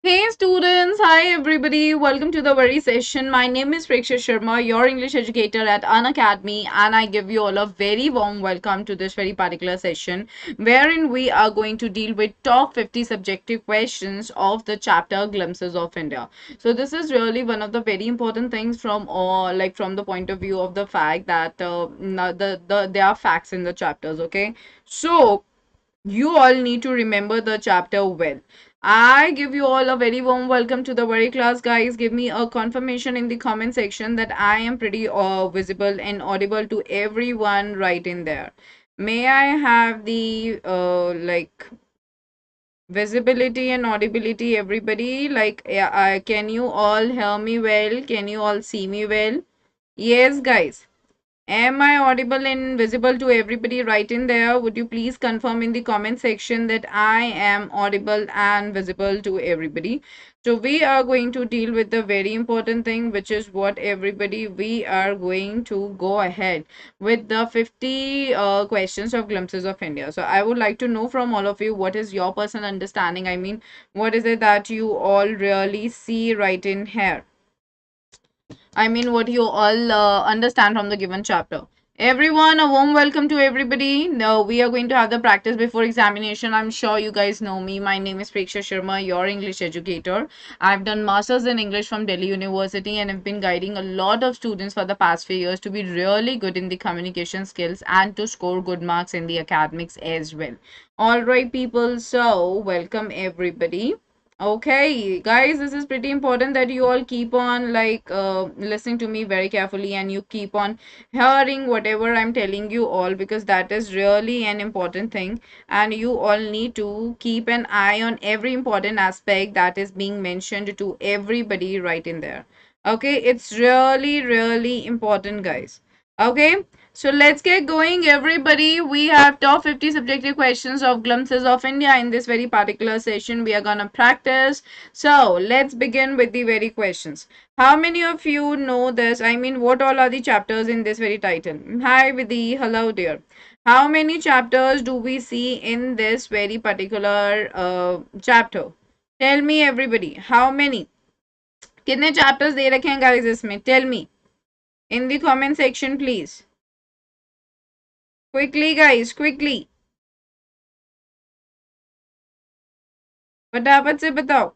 Hey students, hi everybody, welcome to the very session. My name is Preksha Sharma, your English educator at Unacademy, and I give you all a very warm welcome to this very particular session wherein we are going to deal with top 50 subjective questions of the chapter Glimpses of India. So this is really one of the very important things from all, like from the point of view of the fact that there are facts in the chapters, okay? So you all need to remember the chapter well. I give you all a very warm welcome to the very class, guys. Give me a confirmation in the comment section that I am pretty visible and audible to everyone right in there. May I have the visibility and audibility, everybody? Can you all hear me well? Can you all see me well? Yes, guys. Am I audible and visible to everybody right in there? Would you please confirm in the comment section that I am audible and visible to everybody? So we are going to deal with the very important thing, which is what everybody, we are going to go ahead with the 50 questions of Glimpses of India. So I would like to know from all of you, what is your personal understanding? I mean, what is it that you all really see right in here? I mean, what you all understand from the given chapter. Everyone, a warm welcome to everybody. Now, we are going to have the practice before examination. I'm sure you guys know me. My name is Preksha Sharma, your English educator. I've done Masters in English from Delhi University and have been guiding a lot of students for the past few years to be really good in the communication skills and to score good marks in the academics as well. All right, people. So, welcome everybody. Okay, guys, this is pretty important that you all keep on listening to me very carefully and you keep on hearing whatever I'm telling you all, because that is really an important thing and you all need to keep an eye on every important aspect that is being mentioned to everybody right in there. Okay, it's really important, guys. Okay, so let's get going, everybody. We have top 50 subjective questions of Glimpses of India in this very particular session. We are gonna practice. So let's begin with the very questions. How many of you know this? I mean, what all are the chapters in this very title? Hi, Vidhi. Hello, dear. How many chapters do we see in this very particular chapter? Tell me, everybody. How many? कितने chapters दे रखे हैं guys इसमें? Tell me in the comment section, please. Quickly, guys, quickly. फटाफट से बताओ.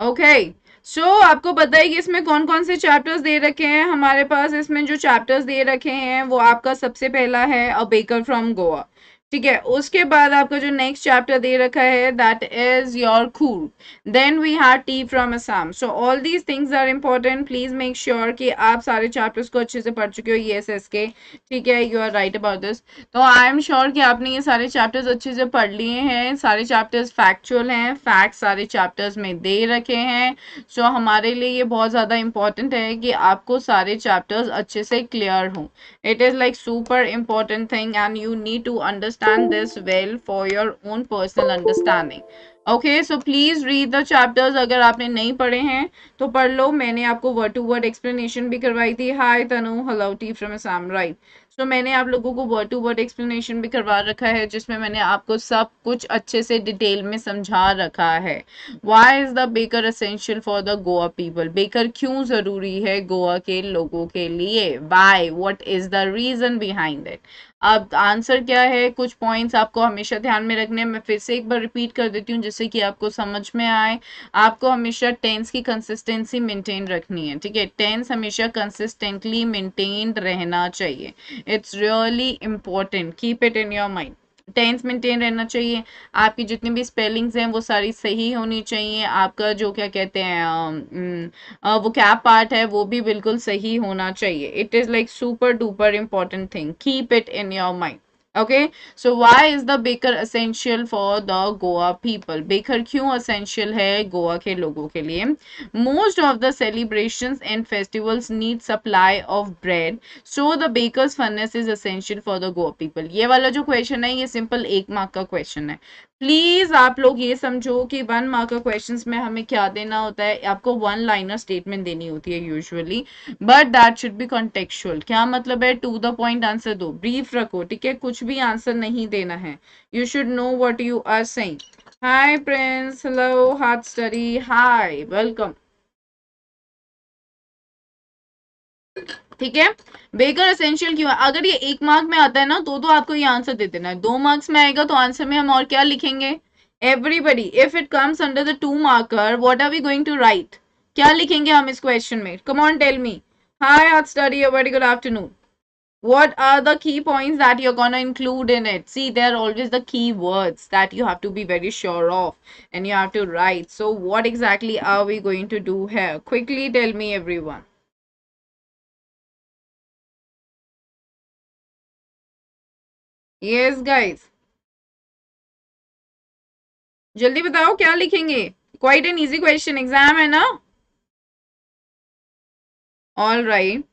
Okay, सो आपको पता है कि इसमें कौन कौन से चैप्टर्स दे रखे हैं हमारे पास. इसमें जो चैप्टर्स दे रखे हैं वो आपका सबसे पहला है अ बेकर फ्रॉम गोवा. ठीक है, उसके बाद आपका जो नेक्स्ट चैप्टर दे रखा है दैट इज योर खूर. Then we have tea from Assam. So all these things are important. Please make sure कि आप सारे चैप्टर्स को अच्छे से पढ़ चुके हो. यस एस के, ठीक है, you are right about this. तो आई एम श्योर कि आपने ये सारे चैप्टर्स अच्छे से पढ़ लिए हैं. सारे चैप्टर्स फैक्चुअल हैं, फैक्ट्स सारे चैप्टर्स में दे रखे हैं. सो हमारे लिए ये बहुत ज़्यादा इम्पॉर्टेंट है कि आपको सारे चैप्टर्स अच्छे से क्लियर हों. It is like super important thing and you need to understand this well for your own personal understanding. Okay, so please read the chapters. अगर आपने नहीं पढ़े हैं तो पढ़ लो. मैंने आपको word to word explanation भी करवाई थी. Hi Tanu, hello T from Assam, right? So मैंने आप लोगों को word to word explanation भी करवा रखा है जिसमें मैंने आपको सब कुछ अच्छे से डिटेल में समझा रखा है. Why is the baker essential for the Goa people? Baker क्यों ज़रूरी है गोवा के लोगों के लिए? Why? What is the reason behind it? अब आंसर क्या है, कुछ पॉइंट्स आपको हमेशा ध्यान में रखने हैं. मैं फिर से एक बार रिपीट कर देती हूँ जिससे कि आपको समझ में आए. आपको हमेशा टेंस की कंसिस्टेंसी मेंटेन रखनी है. ठीक है, टेंस हमेशा कंसिस्टेंटली मेंटेन रहना चाहिए. It's really important. Keep it in your mind. Tense maintain रहना चाहिए. आपकी जितनी भी स्पेलिंग्स हैं वो सारी सही होनी चाहिए. आपका जो क्या कहते हैं वो कैप पार्ट है वो भी बिल्कुल सही होना चाहिए. It is like super duper important thing. Keep it in your mind. Okay, so why is the baker essential for the Goa people? Baker क्यों essential है गोवा के लोगों के लिए? Most of the celebrations and festivals need supply of bread, so the baker's furnace is essential for the Goa people. ये वाला जो question है ये सिंपल 1 मार्क का क्वेश्चन है. प्लीज आप लोग ये समझो कि 1 मार्कर क्वेश्चंस में हमें क्या देना होता है, आपको 1 लाइनर स्टेटमेंट देनी होती है usually, but that should be contextual. क्या मतलब है, टू द पॉइंट आंसर दो, ब्रीफ रखो, ठीक है, कुछ भी आंसर नहीं देना है, you should know what you are saying. Hi Prince, hello, Heart Study, hi, welcome. ठीक है, बेकर एसेंशियल क्यों है, अगर ये 1 मार्क में आता है ना तो आपको ये आंसर दे देना है, 2 मार्क्स में आएगा तो आंसर में हम और क्या लिखेंगे, everybody if it comes under the 2 marker what are we going to write, क्या लिखेंगे हम इस क्वेश्चन में, come on tell me. Hi Heart Study, a very good afternoon. What are the key points that you're gonna include in it? See, there are always the key words that you have to be very sure of and you have to write. So what exactly are we going to do here? Quickly tell me, everyone. Yes, guys. जल्दी बताओ क्या लिखेंगे, quite an easy question, exam है ना। All right,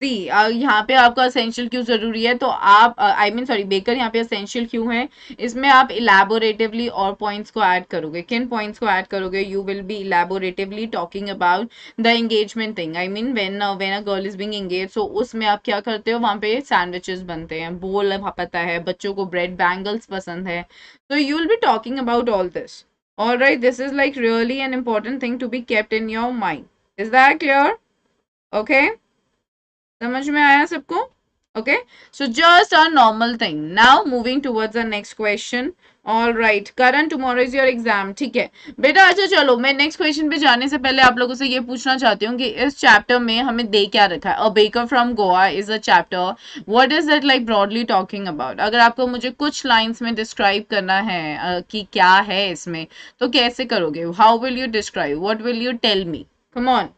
सी यहाँ पे आपका essential क्यों जरूरी है, तो आप आई मीन सॉरी बेकर यहाँ पे असेंशियल क्यों है, इसमें आप इलेबोरेटिवली और पॉइंट्स को ऐड करोगे, किन पॉइंट्स को ऐड करोगे, you will be elaboratively talking about the engagement thing, I mean when a girl is being engage, so उसमें आप क्या करते हो, वहां पे सैंडविचेस बनते हैं, बोल पता है, बच्चों को ब्रेड बैंगल्स पसंद है, तो you will be talking about all this. All right, this is like really an important thing to be kept in your mind. Is that clear? Okay. समझ में आया सबको? Okay. So just a normal thing. Now moving towards the next question. All right. Karan, tomorrow is your exam. ठीक है बेटा। अच्छा चलो, मैं नेक्स्ट क्वेश्चन पे जाने से पहले आप लोगों से ये पूछना चाहती हूँ कि इस चैप्टर में हमें दे क्या रखा है। A baker from Goa is a chapter, what is it like broadly talking about. अगर आपको मुझे कुछ लाइंस में डिस्क्राइब करना है कि क्या है इसमें, तो कैसे करोगे, how will you describe, what will you tell me, come on.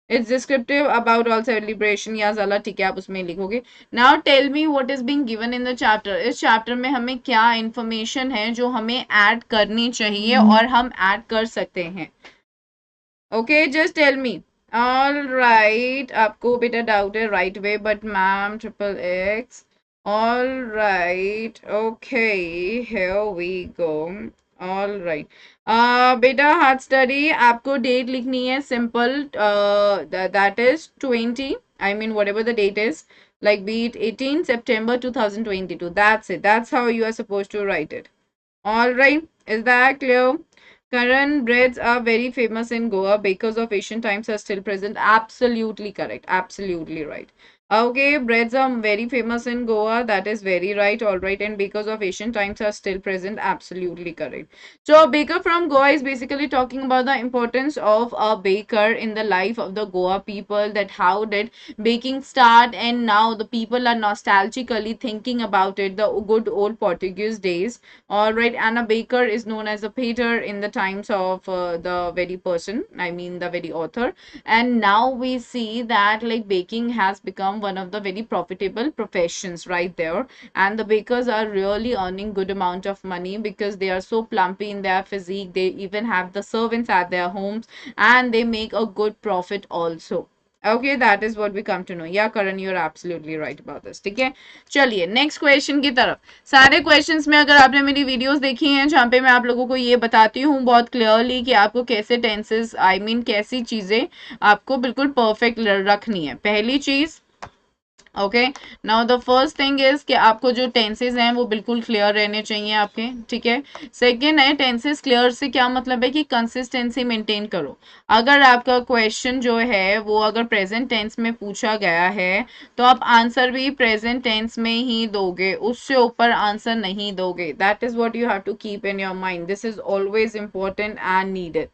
It's descriptive about all celebration या जला, ठीक है आप उसमें लिखोगे। Now tell me what is being given in the chapter, इस चैप्टर में हमें क्या इंफॉर्मेशन है जो हमें ऐड करनी चाहिए और हम ऐड कर सकते हैं। Okay just tell me. All right, आपको बेटा डाउट है right way, but ma'am triple X. All right, okay, here we go. All right, बेटा हार्ट स्टडी, आपको डेट लिखनी है simple, that is 20, I mean whatever the date is, like be it 18 September 2022, that's it, that's how you are supposed to write it. All right, is that clear? Current breads are very famous in Goa because of ancient times are still present. Absolutely correct. Absolutely right. Okay, breads are very famous in Goa. That is very right. All right. And because of ancient times are still present. Absolutely correct. So, a baker from Goa is basically talking about the importance of a baker in the life of the Goa people. That how did baking start, and now the people are nostalgically thinking about it, the good old Portuguese days. All right. And a baker is known as a painter in the times of the very person, I mean the very author. And now we see that like baking has become one of the very profitable professions right there, and the bakers are really earning good amount of money because they are so plumpy in their physique, they even have the servants at their homes, and they make a good profit also. Okay, that is what we come to know. Yeah Karan, you're absolutely right about this. ठीक है, चलिए next question की तरफ। सारे questions में अगर आपने मेरी वीडियोस देखी हैं जहाँ पे मैं आप लोगों को ये बताती हूँ बहुत क्लियरली कि आपको कैसे टेंसेस, आई मीन कैसी चीजें आपको बिल्कुल परफेक्ट रखनी है। पहली चीज, okay, now the first thing is कि आपको जो टेंसेस हैं वो बिल्कुल क्लियर रहने चाहिए आपके, ठीक है। सेकंड है, टेंसेस क्लियर से क्या मतलब है कि कंसिस्टेंसी मेंटेन करो। अगर आपका क्वेश्चन जो है वो अगर प्रेजेंट टेंस में पूछा गया है तो आप आंसर भी प्रेजेंट टेंस में ही दोगे, उससे ऊपर आंसर नहीं दोगे। That is what you have to keep in your mind, this is always important and needed,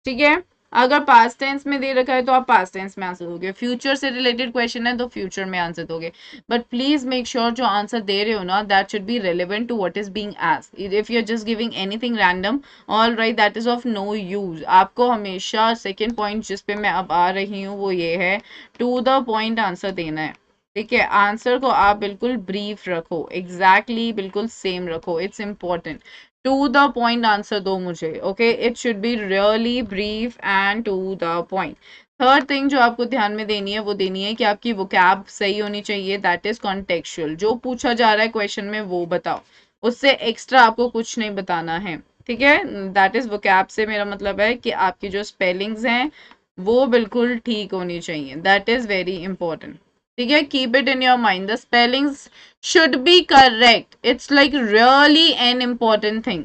ठीक है। अगर पास्ट टेंस में दे रखा है तो आप पास्ट टेंस में आंसर दोगे, फ्यूचर से रिलेटेड क्वेश्चन है तो फ्यूचर में आंसर दोगे, बट प्लीज मेक श्योर जो आंसर दे रहे हो ना that should be relevant to what is being asked. If you are just giving anything random, all right, that is of no use. आपको हमेशा सेकेंड पॉइंट जिस पे मैं अब आ रही हूँ वो ये है, टू द पॉइंट आंसर देना है, ठीक है। आंसर को आप बिल्कुल ब्रीफ रखो, एग्जैक्टली बिल्कुल सेम रखो, it's important. To the point answer दो मुझे, okay, it should be really brief and to the point. Third thing जो आपको ध्यान में देनी है वो देनी है कि आपकी वोकैब सही होनी चाहिए, दैट इज कॉन्टेक्चुअल, जो पूछा जा रहा है क्वेश्चन में वो बताओ, उससे एक्स्ट्रा आपको कुछ नहीं बताना है, ठीक है। दैट इज वोकैब से मेरा मतलब है कि आपकी जो स्पेलिंग्स हैं वो बिल्कुल ठीक होनी चाहिए, दैट इज वेरी इंपॉर्टेंट, ठीक है। Keep it in your mind, the spellings should be correct, it's like really an important thing,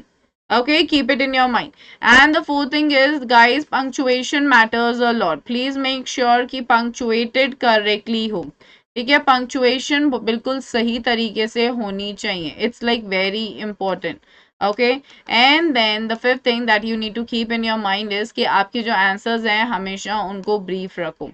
okay, keep it in your mind. And the fourth thing is, guys, punctuation matters a lot. Please make sure कि punctuated correctly हो, ठीक है। Punctuation बिल्कुल सही तरीके से होनी चाहिए, it's like very important, okay. And then the fifth thing that you need to keep in your mind is कि आपके जो आंसर्स हैं हमेशा उनको ब्रीफ रखो,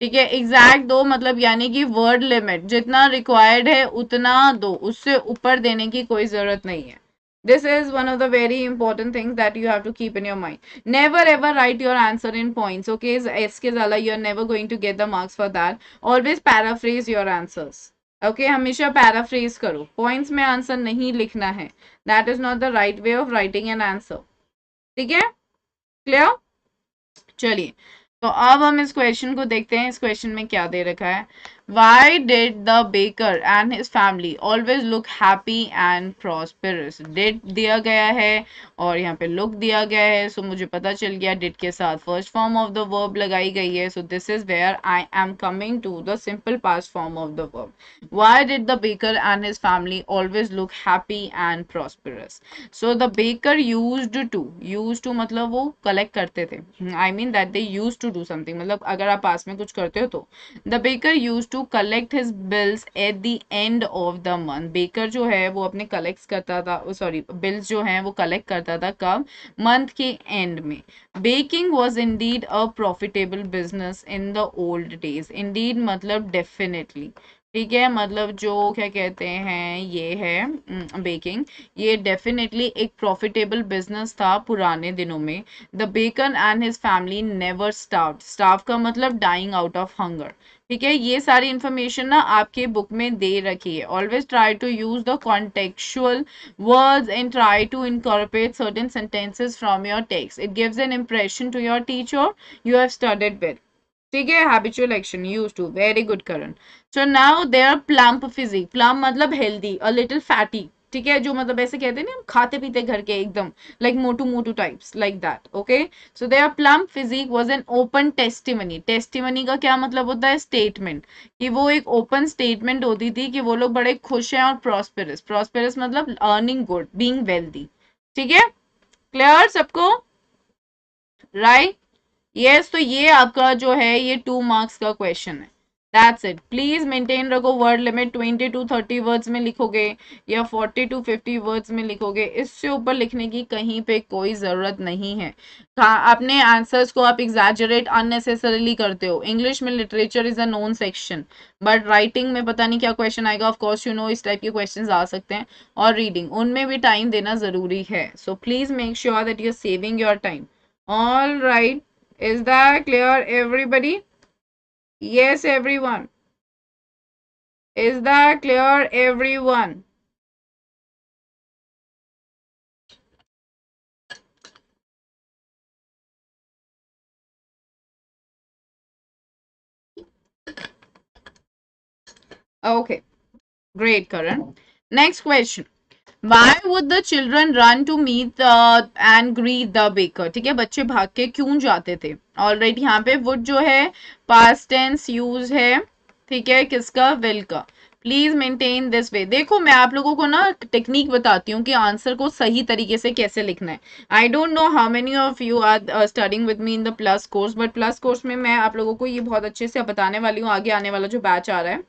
ठीक है। एग्जैक्ट दो, मतलब यानी कि वर्ड लिमिट जितना रिक्वायर्ड है उतना दो, उससे ऊपर देने की कोई जरूरत नहीं है। This is one of the very important things that you have to keep in your mind. Never ever write your answer in points. Okay, इसके ज़्यादा you are never going to get the marks for that. Always paraphrase your answers. Okay, हमेशा paraphrase करो. Points में answer नहीं लिखना है. That is not the right way of writing an answer. ठीक है? Clear? चलिए, तो अब हम इस क्वेश्चन को देखते हैं। इस क्वेश्चन में क्या दे रखा है। Why did the baker and his family always look happy and prosperous? Did दिया गया है और यहाँ पे look दिया गया है, सो मुझे पता चल गया did के साथ first form of the verb लगाई गई है, so this is where I am coming to the simple past form of the verb. Why did the baker and his family always look happy and prosperous? So the baker used to मतलब वो collect करते थे, I mean that they used to do something, मतलब अगर आप पास में कुछ करते हो तो the baker used to collect his bills at the end of the month. baker जो है वो अपने collects करता था, सॉरी bills जो हैं वो collect करता था कब, month के end में। baking was indeed a profitable business in the old days. indeed मतलब definitely, ठीक है, मतलब जो क्या कहते हैं ये है बेकिंग, ये डेफिनेटली एक प्रॉफिटेबल बिजनेस था पुराने दिनों में। The baker and his family never starve, starve का मतलब डाइंग आउट ऑफ हंगर, ठीक है। ये सारी इंफॉर्मेशन ना आपके बुक में दे रखी है। Always try to use the contextual words and try to incorporate certain sentences from your text, it gives an impression to your teacher you have studied with, ठीक है। Habitual action use to, very good Karan. So now they are plump physique, plump मतलब healthy, a little fatty, ठीक है, जो मतलब ऐसे कहते हैं ना हम खाते पीते घर के एकदम, लाइक मोटू मोटू types, like that, okay. So they are plump physique was an open testimony. Testimony का क्या मतलब होता है, स्टेटमेंट, कि वो एक ओपन स्टेटमेंट होती थी कि वो लोग बड़े खुश हैं, और प्रॉस्पेरस, प्रॉस्पेरस मतलब अर्निंग गुड, बीइंग वेल्दी, ठीक है। क्लियर सबको, राइट? यस, तो ये आपका जो है ये 2 मार्क्स का क्वेश्चन है। That's it. प्लीज मेंटेन रखो वर्ड लिमिट, 20 to 30 वर्ड्स में लिखोगे या 40 to 50 वर्ड्स में लिखोगे, इससे ऊपर लिखने की कहीं पे कोई जरूरत नहीं है। अपने आंसर्स को आप एग्जैजरेट अननेसेसरीली करते हो। इंग्लिश में literature is a known section, but writing में पता नहीं क्या क्वेश्चन आएगा, ऑफ कोर्स यू नो इस टाइप के क्वेश्चन आ सकते हैं, और रीडिंग, उनमें भी टाइम देना जरूरी है। So please make sure that you are saving your time. All right, is that clear, everybody? Yes, everyone. Is that clear, everyone? Okay, great, Karan. Next question. Why would the children run to meet and greet the baker? ठीक है, बच्चे भाग के क्यों जाते थे? Alright, यहाँ पे would जो है past tense यूज है, ठीक है, किसका, will का। Please maintain this way. देखो मैं आप लोगों को ना टेक्निक बताती हूँ कि आंसर को सही तरीके से कैसे लिखना है। I don't know how many of you are studying with me in the plus course, but plus course में मैं आप लोगों को ये बहुत अच्छे से बताने वाली हूँ, आगे आने वाला जो बैच आ रहा है,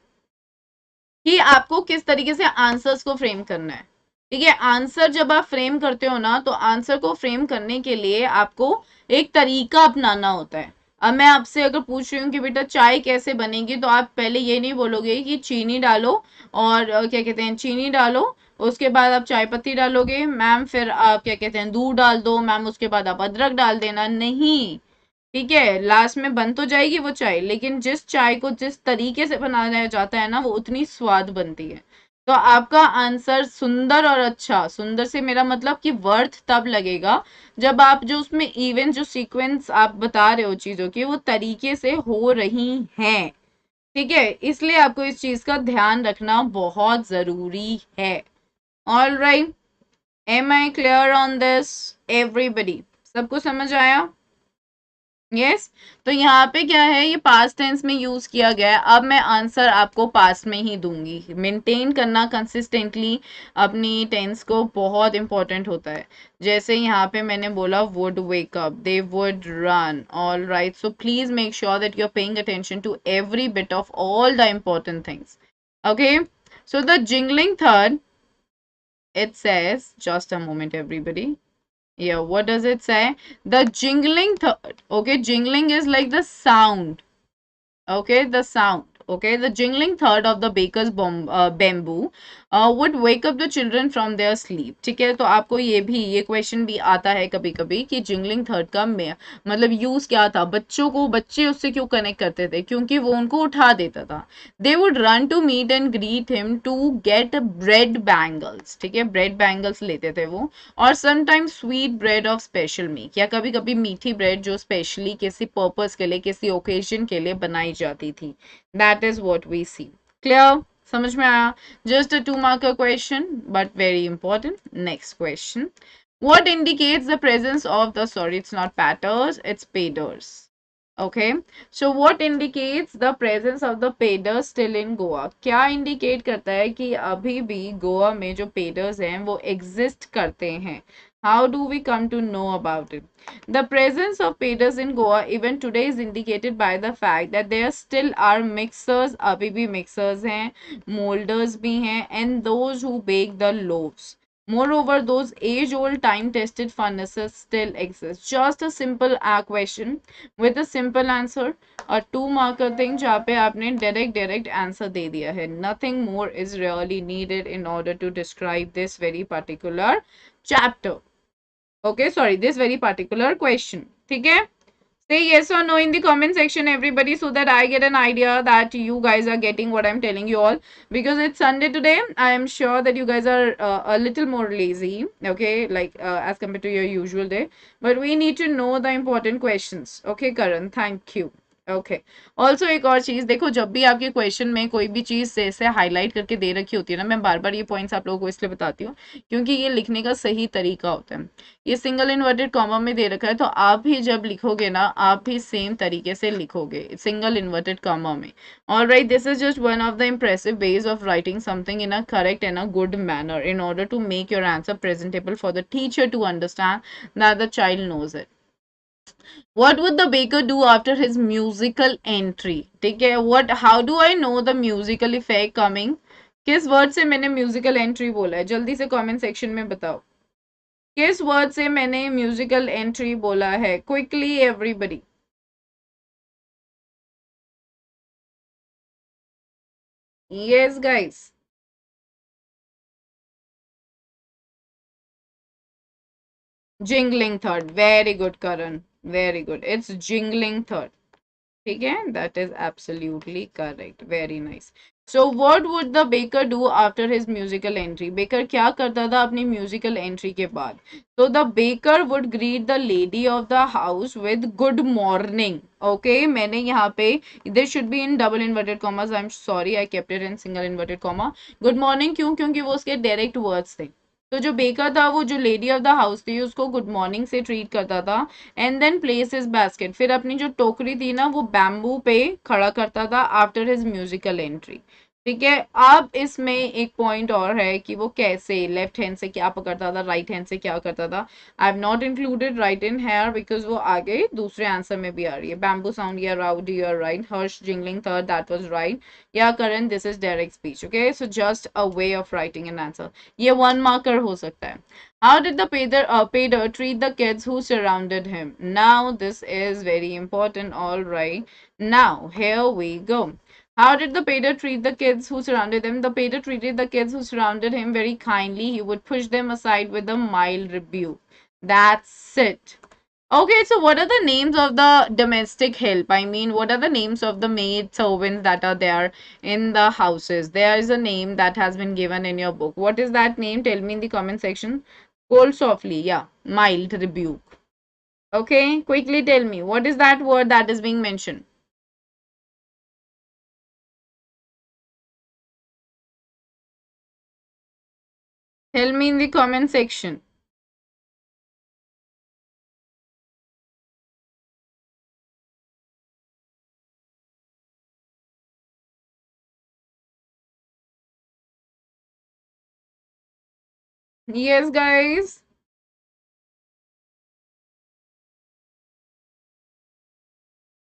कि आपको किस तरीके से आंसर्स को फ्रेम करना है, ठीक है। आंसर जब आप फ्रेम करते हो ना, तो आंसर को फ्रेम करने के लिए आपको एक तरीका अपनाना होता है। अब मैं आपसे अगर पूछ रही हूँ कि बेटा चाय कैसे बनेगी, तो आप पहले ये नहीं बोलोगे कि चीनी डालो और क्या कहते हैं चीनी डालो, उसके बाद आप चाय पत्ती डालोगे मैम, फिर आप क्या कहते हैं दूध डाल दो मैम, उसके बाद आप अदरक डाल देना, नहीं, ठीक है। लास्ट में बन तो जाएगी वो चाय, लेकिन जिस चाय को जिस तरीके से बनाया जाता है ना, वो उतनी स्वाद बनती है। तो आपका आंसर सुंदर और अच्छा, सुंदर से मेरा मतलब कि वर्थ तब लगेगा जब आप जो उसमें इवेंट जो सीक्वेंस आप बता रहे हो चीजों की, वो तरीके से हो रही हैं, ठीक है। इसलिए आपको इस चीज का ध्यान रखना बहुत जरूरी है, All right. Am I clear on this? Everybody. सबको समझ आया? यस तो यहाँ पे क्या है, ये पास्ट टेंस में यूज किया गया है। अब मैं आंसर आपको पास्ट में ही दूंगी। मेंटेन करना कंसिस्टेंटली अपनी टेंस को बहुत इंपॉर्टेंट होता है। जैसे यहाँ पे मैंने बोला would wake up, they would run. All right, so please make sure that you are paying attention to every bit of all the important things. Okay, so the jingling third, it says, just a moment everybody. Yeah, what does it say? The jingling third. Okay, jingling is like the sound. Okay, the sound. Okay, the jingling third of the baker's bamboo would wake up the children from their sleep. ठीक है, तो आपको ये question भी आता है कभी कभी कि जिंगलिंग थर्ड का मतलब यूज क्या था। बच्चे उससे क्यों कनेक्ट करते थे? क्योंकि वो उनको उठा देता था। They would run to meet and greet him to get bread bangles. ठीक है, ब्रेड बैंगल्स लेते थे वो। और sometimes sweet bread of special make, या कभी कभी मीठी ब्रेड जो स्पेशली किसी पर्पस के लिए, किसी ओकेजन के लिए बनाई जाती थी। That is what we see. Clear? समझ में आया? Just a 2 marker question but very important. Next question, what indicates the presence of the, sorry, it's not patters, it's paiders. Okay, so what indicates the presence of the paiders still in Goa? क्या indicate करता है कि अभी भी गोवा में जो paiders हैं वो exist करते हैं? How do we come to know about it? The presence of paiders in Goa even today is indicated by the fact that there still are mixers, अभी भी mixers हैं, molders भी हैं, and those who bake the loaves. Moreover, those age-old time-tested furnaces still exist. Just a simple question with a simple answer, a 2 marker thing जहाँ पे आपने direct answer दे दिया है. Nothing more is really needed in order to describe this very particular chapter. Okay, sorry, this very particular question. ठीक है? Say yes or no in the comment section, everybody, so that I get an idea that you guys are getting what I'm telling you all. Because it's Sunday today, I am sure that you guys are a little more lazy, okay, like as compared to your usual day. But we need to know the important questions. Okay, Karan, thank you. Okay, also एक और चीज देखो, जब भी आपके question में कोई भी चीज जैसे हाईलाइट करके दे रखी होती है ना, मैं बार बार ये पॉइंट्स आप लोगों को इसलिए बताती हूँ क्योंकि ये लिखने का सही तरीका होता है। ये सिंगल इन्वर्टेड कॉमा में दे रखा है, तो आप भी जब लिखोगे ना, आप भी सेम तरीके से लिखोगे सिंगल इन्वर्टेड कॉमा में। Alright, this is just one of the impressive ways of writing something in a correct and a good manner in order to make your answer presentable for the teacher to understand that the child knows it. What would the baker do after his musical entry? ठीक है, what, how do I know the musical effect coming? किस word से मैंने musical entry बोला है? जल्दी से comment section में बताओ, किस वर्ड से मैंने म्यूजिकल एंट्री बोला है? Quickly everybody. Yes guys, jingling third. Very good Karan, very good, it's jingling third. ठीक है, that is absolutely correct, very nice. So what would the baker do after his musical entry? Baker क्या करता था अपनी musical entry के बाद? तो the baker would greet the lady of the house with good morning. Okay, मैंने यहाँ पे, this should be in double inverted commas, I am sorry I kept it in single inverted comma. Good morning क्यों? क्योंकि वो उसके direct words थे। तो जो बेकर था, वो जो लेडी ऑफ द हाउस थी, उसको गुड मॉर्निंग से ट्रीट करता था। And then place his basket, फिर अपनी जो टोकरी थी ना, वो बैम्बू पे खड़ा करता था आफ्टर हिज म्यूजिकल एंट्री। ठीक है, अब इसमें एक पॉइंट और है कि वो कैसे लेफ्ट हैंड से क्या पकड़ता था, राइट हैंड से क्या करता था। I have not included right in here because वो आगे दूसरे आंसर में भी आ रही है। Bamboo sound, yeah loud, you're right. Harsh jingling थर्ड, that was right. Yeah Karan, this is direct speech. Okay, so just a way of writing an answer. ये 1 मार्कर हो सकता है। How did the pader treat the kids who surrounded him? Now this is very important. All right. Now here we go. How did the pader treat the kids who surrounded him? The pader treated the kids who surrounded him very kindly. He would push them aside with a mild rebuke. That's it. Okay, so what are the names of the domestic help? I mean, what are the names of the maid servants that are there in the houses? There is a name that has been given in your book. What is that name? Tell me in the comment section. Cold softly, yeah. Mild rebuke. Okay, quickly tell me. What is that word that is being mentioned? Tell me in the comment section. Yes, guys.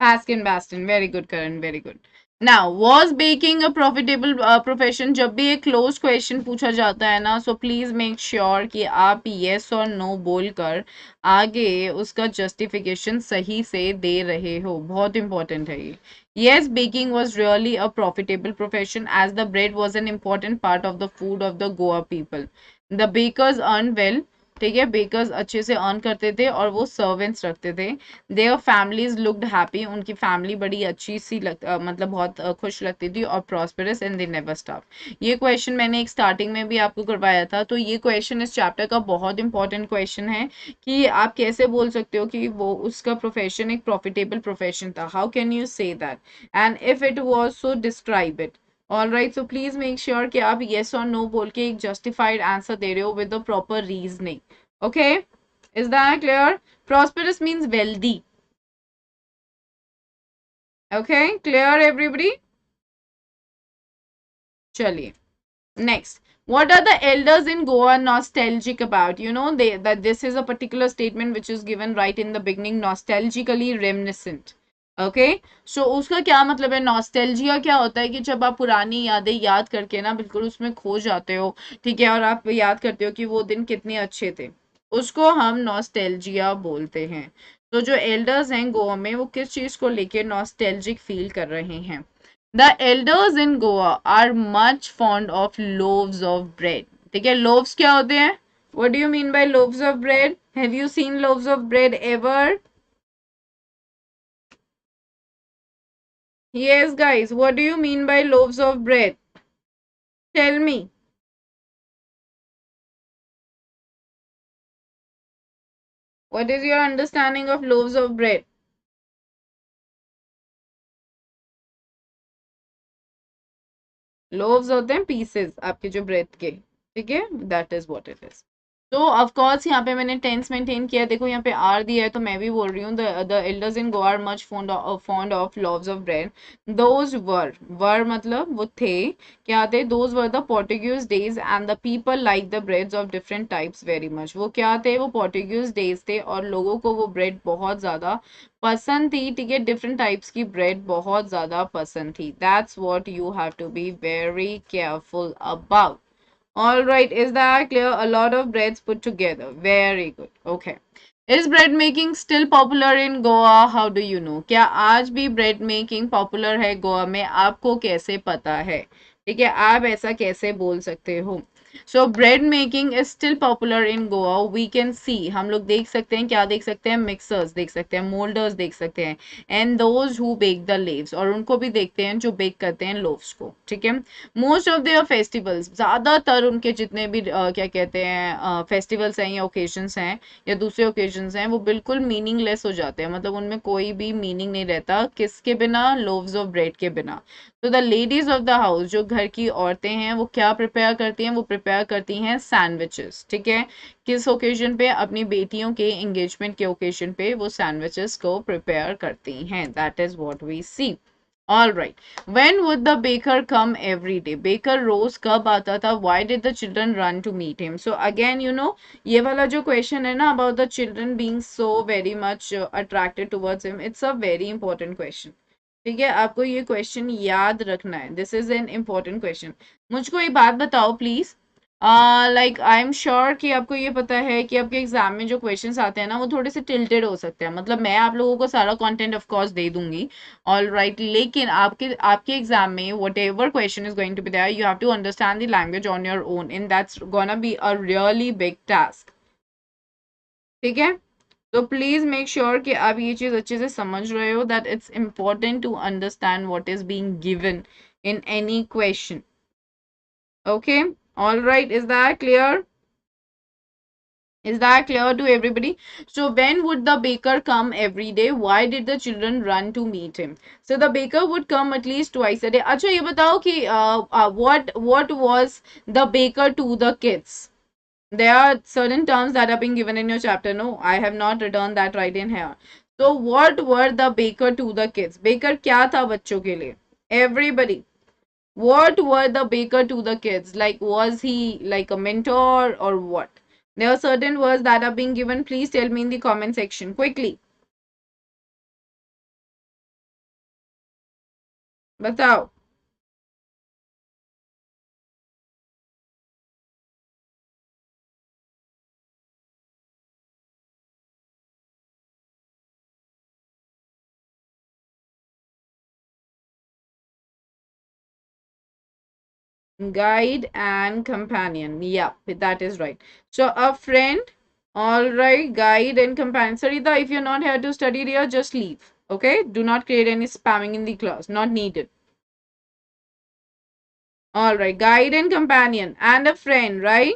Baskin Bastin. Very good, Karan. Very good. Now, was baking a profitable profession? जब भी एक closed question पूछा जाता है ना, so please make sure कि आप yes or no बोलकर आगे उसका justification सही से दे रहे हो. बहुत important है ये. Yes, baking was really a profitable profession as the bread was an important part of the food of the Goa people. The bakers earned well. ठीक है, बेकर्स अच्छे से अर्न करते थे और वो सर्वेंट्स रखते थे. देयर फैमिलीज लुक्ड हैप्पी, उनकी फैमिली बड़ी अच्छी सी मतलब बहुत खुश लगती थी और prosperous and they never starve. ये क्वेश्चन मैंने एक स्टार्टिंग में भी आपको करवाया था, तो ये क्वेश्चन इस चैप्टर का बहुत इंपॉर्टेंट क्वेश्चन है कि आप कैसे बोल सकते हो कि वो उसका प्रोफेशन एक प्रॉफिटेबल प्रोफेशन था. How can you say that and if it was so describe it. All right, so please make sure कि आप येस और नो बोल के एक जस्टिफाइड आंसर दे रहे हो with the proper reasoning. Okay, is that clear? Prosperous means wealthy. Okay, clear everybody? चलिए, next. What are the elders in Goa nostalgic about? You know, that this is a particular statement which is given right in the beginning, nostalgically reminiscent. Okay, so उसका क्या मतलब है? Nostalgia क्या होता है कि जब आप पुरानी यादें याद करके ना बिल्कुल उसमें खो जाते हो, ठीक है, और आप याद करते हो कि वो दिन कितने अच्छे थे, उसको हम नॉस्टैल्जिया बोलते हैं. तो जो एल्डर्स हैं गोवा में वो किस चीज को लेके नॉस्टैल्जिक फील कर रहे हैं? The elders in Goa are much fond of loaves of bread. ठीक है, loaves क्या होते हैं? What do you mean by loaves of bread? Have you seen loaves of bread ever? Yes, guys. What do you mean by loaves of bread? Tell me. What is your understanding of loaves of bread? Loaves होते हैं pieces आपके जो bread के, ठीक है? That is what it is. तो of course यहाँ पे मैंने टेंस मेंटेन किया. देखो यहाँ पे आर दिया है तो मैं भी बोल रही हूँ the elders in Goa are much fond of loaves of bread. Those were मतलब वो थे, क्या थे? Those were the Portuguese days and the people like the breads of different types very much. वो क्या थे? वो पोर्टुगीज डेज थे और लोगों को वो ब्रेड बहुत ज्यादा पसंद थी. ठीक है, डिफरेंट टाइप्स की ब्रेड बहुत ज्यादा पसंद थी. That's what you have to be very careful about. All right, is that clear? A lot of breads put together. Very good. Okay. Is bread making still popular in Goa? How do you know? क्या आज भी bread making popular है गोवा में? आपको कैसे पता है? ठीक है, आप ऐसा कैसे बोल सकते हो? So bread making is still popular in Goa. We can see, हम लोग देख सकते हैं, क्या देख सकते हैं? Mixers देख सकते हैं, molders देख सकते हैं, and those who bake the loaves, और उनको भी देखते हैं जो bake करते हैं loaves को. ठीक है, मोस्ट ऑफ देयर फेस्टिवल्स, ज्यादातर उनके जितने भी क्या कहते हैं फेस्टिवल्स हैं या ओकेजन्स हैं या दूसरे ओकेजन्स हैं, वो बिल्कुल मीनिंगलेस हो जाते हैं. मतलब उनमें कोई भी मीनिंग नहीं रहता, किसके बिना? लोव्स ऑफ ब्रेड के बिना. तो the ladies of the house, जो घर की औरतें हैं, वो क्या प्रिपेयर करती हैं? वो प्रिपेयर करती हैं सैंडविचेस. ठीक है, किस ओकेजन पे? अपनी बेटियों के एंगेजमेंट के ओकेजन पे वो सैंडविचेस को प्रिपेयर करती हैं. That is what we see. All right. When would the baker come every day? Baker रोज कब आता था? Why did the children run to meet him? So again, you know, ये वाला जो question है ना about the children being so very much attracted towards him, it's a very important question. ठीक है, आपको ये क्वेश्चन याद रखना है. This is an important question. मुझको एक बात बताओ please. Like I am sure कि आपको ये पता है कि आपके एग्जाम में जो क्वेश्चंस आते हैं ना वो थोड़े से टिल्टेड हो सकते हैं. मतलब मैं आप लोगों को सारा कंटेंट ऑफ कोर्स दे दूंगी, ऑल राइट, लेकिन आपके आपके एग्जाम में whatever question is going to be there, you have to understand the language on your own, and that's gonna be a really big task. ठीक है, तो please make sure कि आप ये चीज अच्छे से समझ रहे हो, that it's important to understand what is being given in any question. Okay, all right, is that clear? Is that clear to everybody? So when would the baker come every day? Why did the children run to meet him? So the baker would come at least twice a day. अच्छा ये बताओ कि what was the baker to the kids? There are certain terms that are being given in your chapter. No, I have not written that right in here. So what were the baker to the kids? Baker क्या था बच्चों के लिए? Everybody. What were the baker to the kids? Like, was he like a mentor or what? There are certain words that are being given. Please tell me in the comment section quickly. बताओ. Guide and companion. Yeah, that is right. So a friend. All right, guide and companion. Sarita, if you're not here to study here, just leave. Okay? Do not create any spamming in the class. Not needed. All right, guide and companion and a friend, right?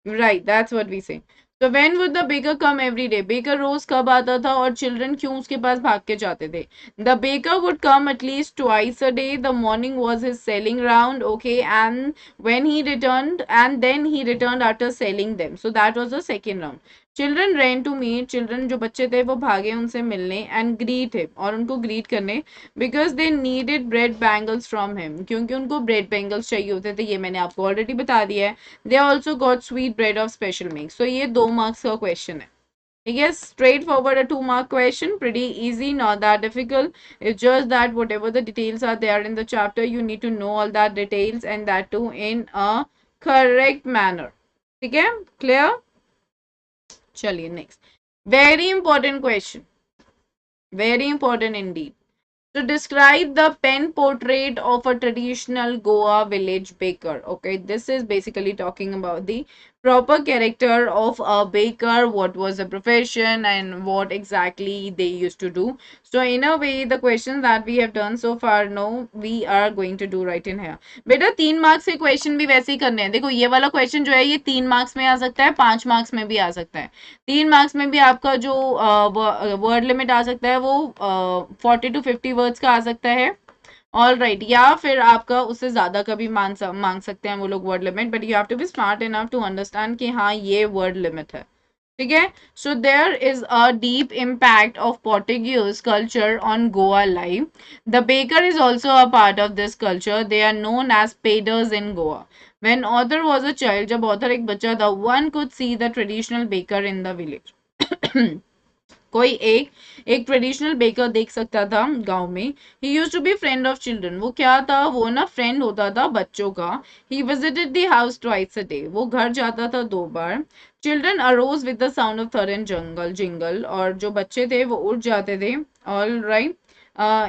Right, that's what we say. So when would the baker come every day? Baker रोज कब आता था और children क्यों उसके पास भाग के जाते थे? The baker would come at least twice a day. The morning was his selling round, okay, and when he returned, and then he returned after selling them. So that was the second round. Children ran to meet. Children जो बच्चे थे वो भागे उनसे मिलने and greet him और उनको greet करने because they needed bread bangles from him. क्योंकि उनको bread bangles चाहिए होते थे. ये मैंने आपको already बता दिया है. They also got sweet bread of special mix. So ये 2 marks का question है. Yes, straightforward a 2-mark question, pretty easy, not that difficult. It's just that whatever the details are there in the chapter, you need to know all that details and that too in a correct manner. Okay, clear? Chaliye next. Very important question. Very important indeed. To describe the pen portrait of a traditional Goa village baker. Okay, this is basically talking about the proper character of a baker, what was the profession, and what exactly they used to do. So, in a way, the questions that we have done so far, no, we are going to do right in here. बेटा 3 marks के question भी वैसे ही करने हैं. देखो ये वाला question जो है ये 3 मार्क्स में आ सकता है, 5 मार्क्स में भी आ सकता है. 3 मार्क्स में भी आपका जो वर्ड लिमिट आ सकता है वो 40 to 50 वर्ड्स का आ सकता है. ऑल राइट, या फिर आपका उससे ज्यादा का भी मांग सकते हैं वो लोग word limit, but you have to be smart enough to understand कि हाँ ये वर्ड लिमिट है. ठीक है. So there is a deep impact of Portuguese culture on Goa life. The baker is also a part of this culture. They are known as poders in Goa. When author was a child, जब author एक बच्चा था, one could see the traditional baker in the village. कोई एक traditional baker देख सकता था गांव में. He used to be friend of children. वो क्या था? वो ना फ्रेंड होता था बच्चों का. He visited the house twice a day. वो घर जाता था 2 बार. Children arose with the sound of thud and jungle jingle. और जो बच्चे थे वो उठ जाते थे. All right.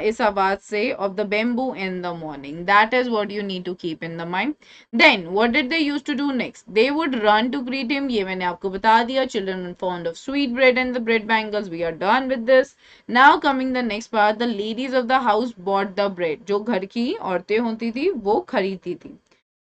इस आवाज से of the bamboo in the morning. That is what you need to keep in the mind. Then, what did they used to do next? They would run to greet him. ये मैंने आपको बता दिया. Children are fond of sweet bread and the bread bangles. We are done with this. Now coming the next part, the ladies of the house bought the bread. जो घर की औरतें होती थी वो खरीदती थी.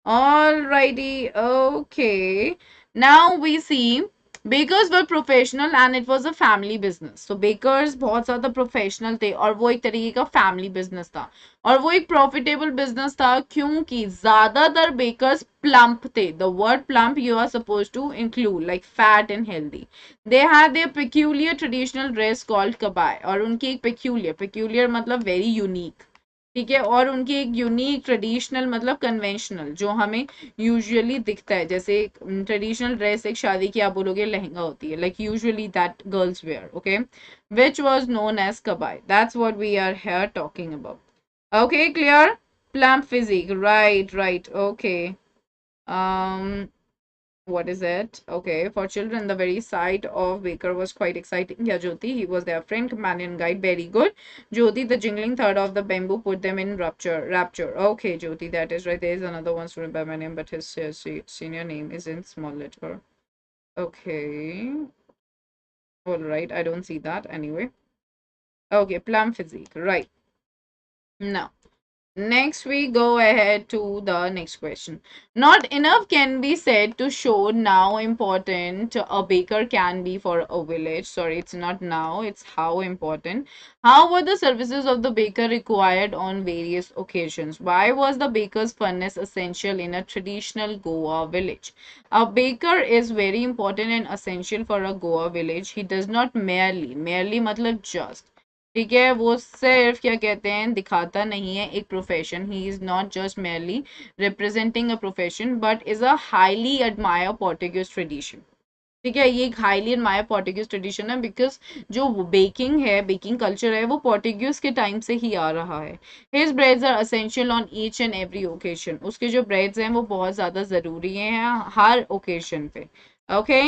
Alrighty, okay. Now we see bakers were professional and it was a family business. So bakers बहुत ज़्यादा professional थे और वो एक तरीके का family business था. और वो एक प्रॉफिटेबल बिजनेस था क्योंकि ज्यादातर बेकर्स प्लम्प थे. The word plump you are suppose to include like fat and healthy. They had their peculiar traditional dress called kabai. और उनकी एक पेक्यूलियर मतलब वेरी यूनिक. ठीक है. और उनकी एक यूनिक ट्रेडिशनल मतलब कन्वेंशनल जो हमें यूजुअली दिखता है. जैसे ट्रेडिशनल ड्रेस एक शादी की आप बोलोगे लहंगा होती है. Like usually that girls wear. Okay. Which was known as kabai. That's what we are here talking about. Okay, clear? Plump physique. Right, right. Okay. Um, what is it? Okay, for children, the very sight of Baker was quite exciting. Yeah, Jyoti, he was their friend, companion, guide. Very good. Jyoti, the jingling third of the bamboo put them in rapture. Okay, Jyoti, that is right. There is another one student by my name, but his senior name is in small letter. Okay. All right, I don't see that anyway. Okay, plump physique. Right. Now. Next, we go ahead to the next question. Not enough can be said to show how important a baker can be for a village. Sorry, it's not now, it's how important. How were the services of the baker required on various occasions? Why was the baker's furnace essential in a traditional Goa village? A baker is very important and essential for a Goa village. He does not merely मतलब just, ठीक है, वो सिर्फ क्या कहते हैं दिखाता नहीं है एक profession. He is not just merely representing a profession but is a highly admire Portuguese tradition. ठीक है, ये एक हाईली एडमायर पोर्टुगीज ट्रेडिशन है बिकॉज जो बेकिंग है, बेकिंग कल्चर है, वो पोर्टुगीज के टाइम से ही आ रहा है. His breads are essential on each and every occasion. उसके जो ब्रेड्स हैं वो बहुत ज़्यादा ज़रूरी हैं हर ओकेजन पे. Okay,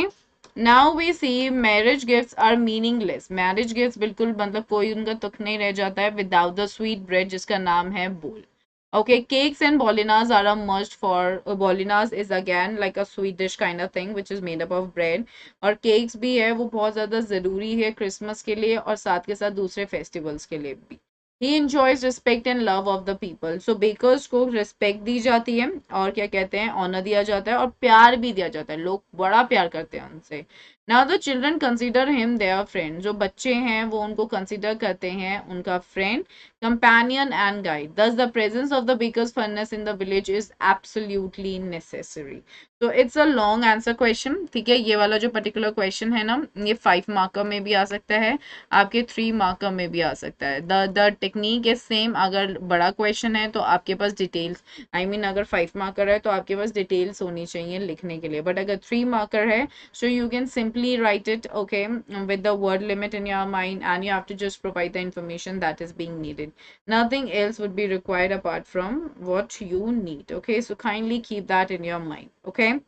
now we see marriage gifts are meaningless. Marriage gifts बिल्कुल मतलब कोई उनका तुक नहीं रह जाता है विदाउट द स्वीट ब्रेड जिसका नाम है बोल. Okay, cakes and bolinas are a must for bolinas is again like a sweet dish kind of thing which is made up of bread. और cakes भी है वो बहुत ज़्यादा ज़रूरी है क्रिसमस के लिए और साथ के साथ दूसरे फेस्टिवल्स के लिए भी. He enjoys respect and love of the people. So bakers को respect दी जाती है और क्या कहते हैं honor दिया जाता है और प्यार भी दिया जाता है. लोग बड़ा प्यार करते हैं उनसे. Now the children consider him their friend. जो बच्चे हैं वो उनको consider करते हैं उनका friend, companion and guide. Thus the presence of the baker's furnace in the village is absolutely necessary. So it's a long answer question. ठीक है, ये वाला जो particular question है ना, ये 5 marker में भी आ सकता है, आपके 3 marker में भी आ सकता है. The technique is same. अगर बड़ा question है तो आपके पास details, I mean अगर 5 marker है तो आपके पास details होनी चाहिए लिखने के लिए. But अगर 3 marker है, so you can simply write it, okay, with the word limit in your mind, and you have to just provide the information that is being needed. Nothing else would be required apart from what you need. Okay, so kindly keep that in your mind. Okay,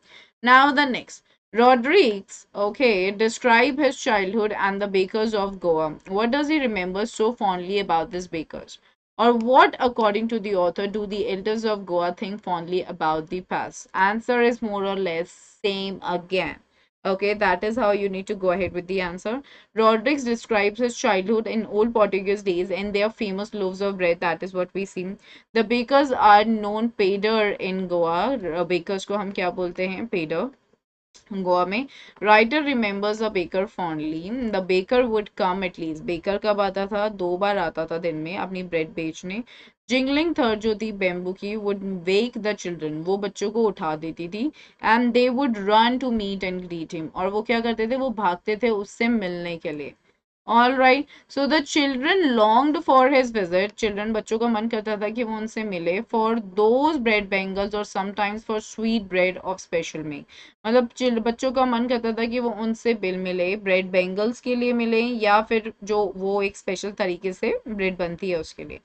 now the next. Rodriguez, okay, describe his childhood and the bakers of Goa. What does he remember so fondly about these bakers? Or what, according to the author, do the elders of Goa think fondly about the past? Answer is more or less same again. Okay, that is how you need to go ahead with the answer. Rodriguez describes his childhood in old Portuguese days and their famous loaves of bread. That is what we see. The bakers are known pader in Goa. Bakers को हम क्या बोलते हैं? Pader. Goa में. Writer remembers a baker fondly. The baker would come at least. Baker कब आता था? 2 बार आता था दिन में अपनी ब्रेड बेचने. जिंगलिंग थर्ड जो थी बेम्बू की वुड वेक द चिल्ड्रन. वो बच्चों को उठा देती थी. And they would run to meet and greet him. और वो क्या करते थे? वो भागते थे उससे मिलने के लिए. All right. So the children longed for his visit. Children बच्चों का मन करता था कि वो उनसे मिले. For those bread bangles or sometimes for sweet bread of special make. मतलब बच्चों का मन करता था कि वो उनसे बिल मिले, ब्रेड बेंगल्स के लिए मिले या फिर जो वो एक स्पेशल तरीके से ब्रेड बनती है उसके लिए.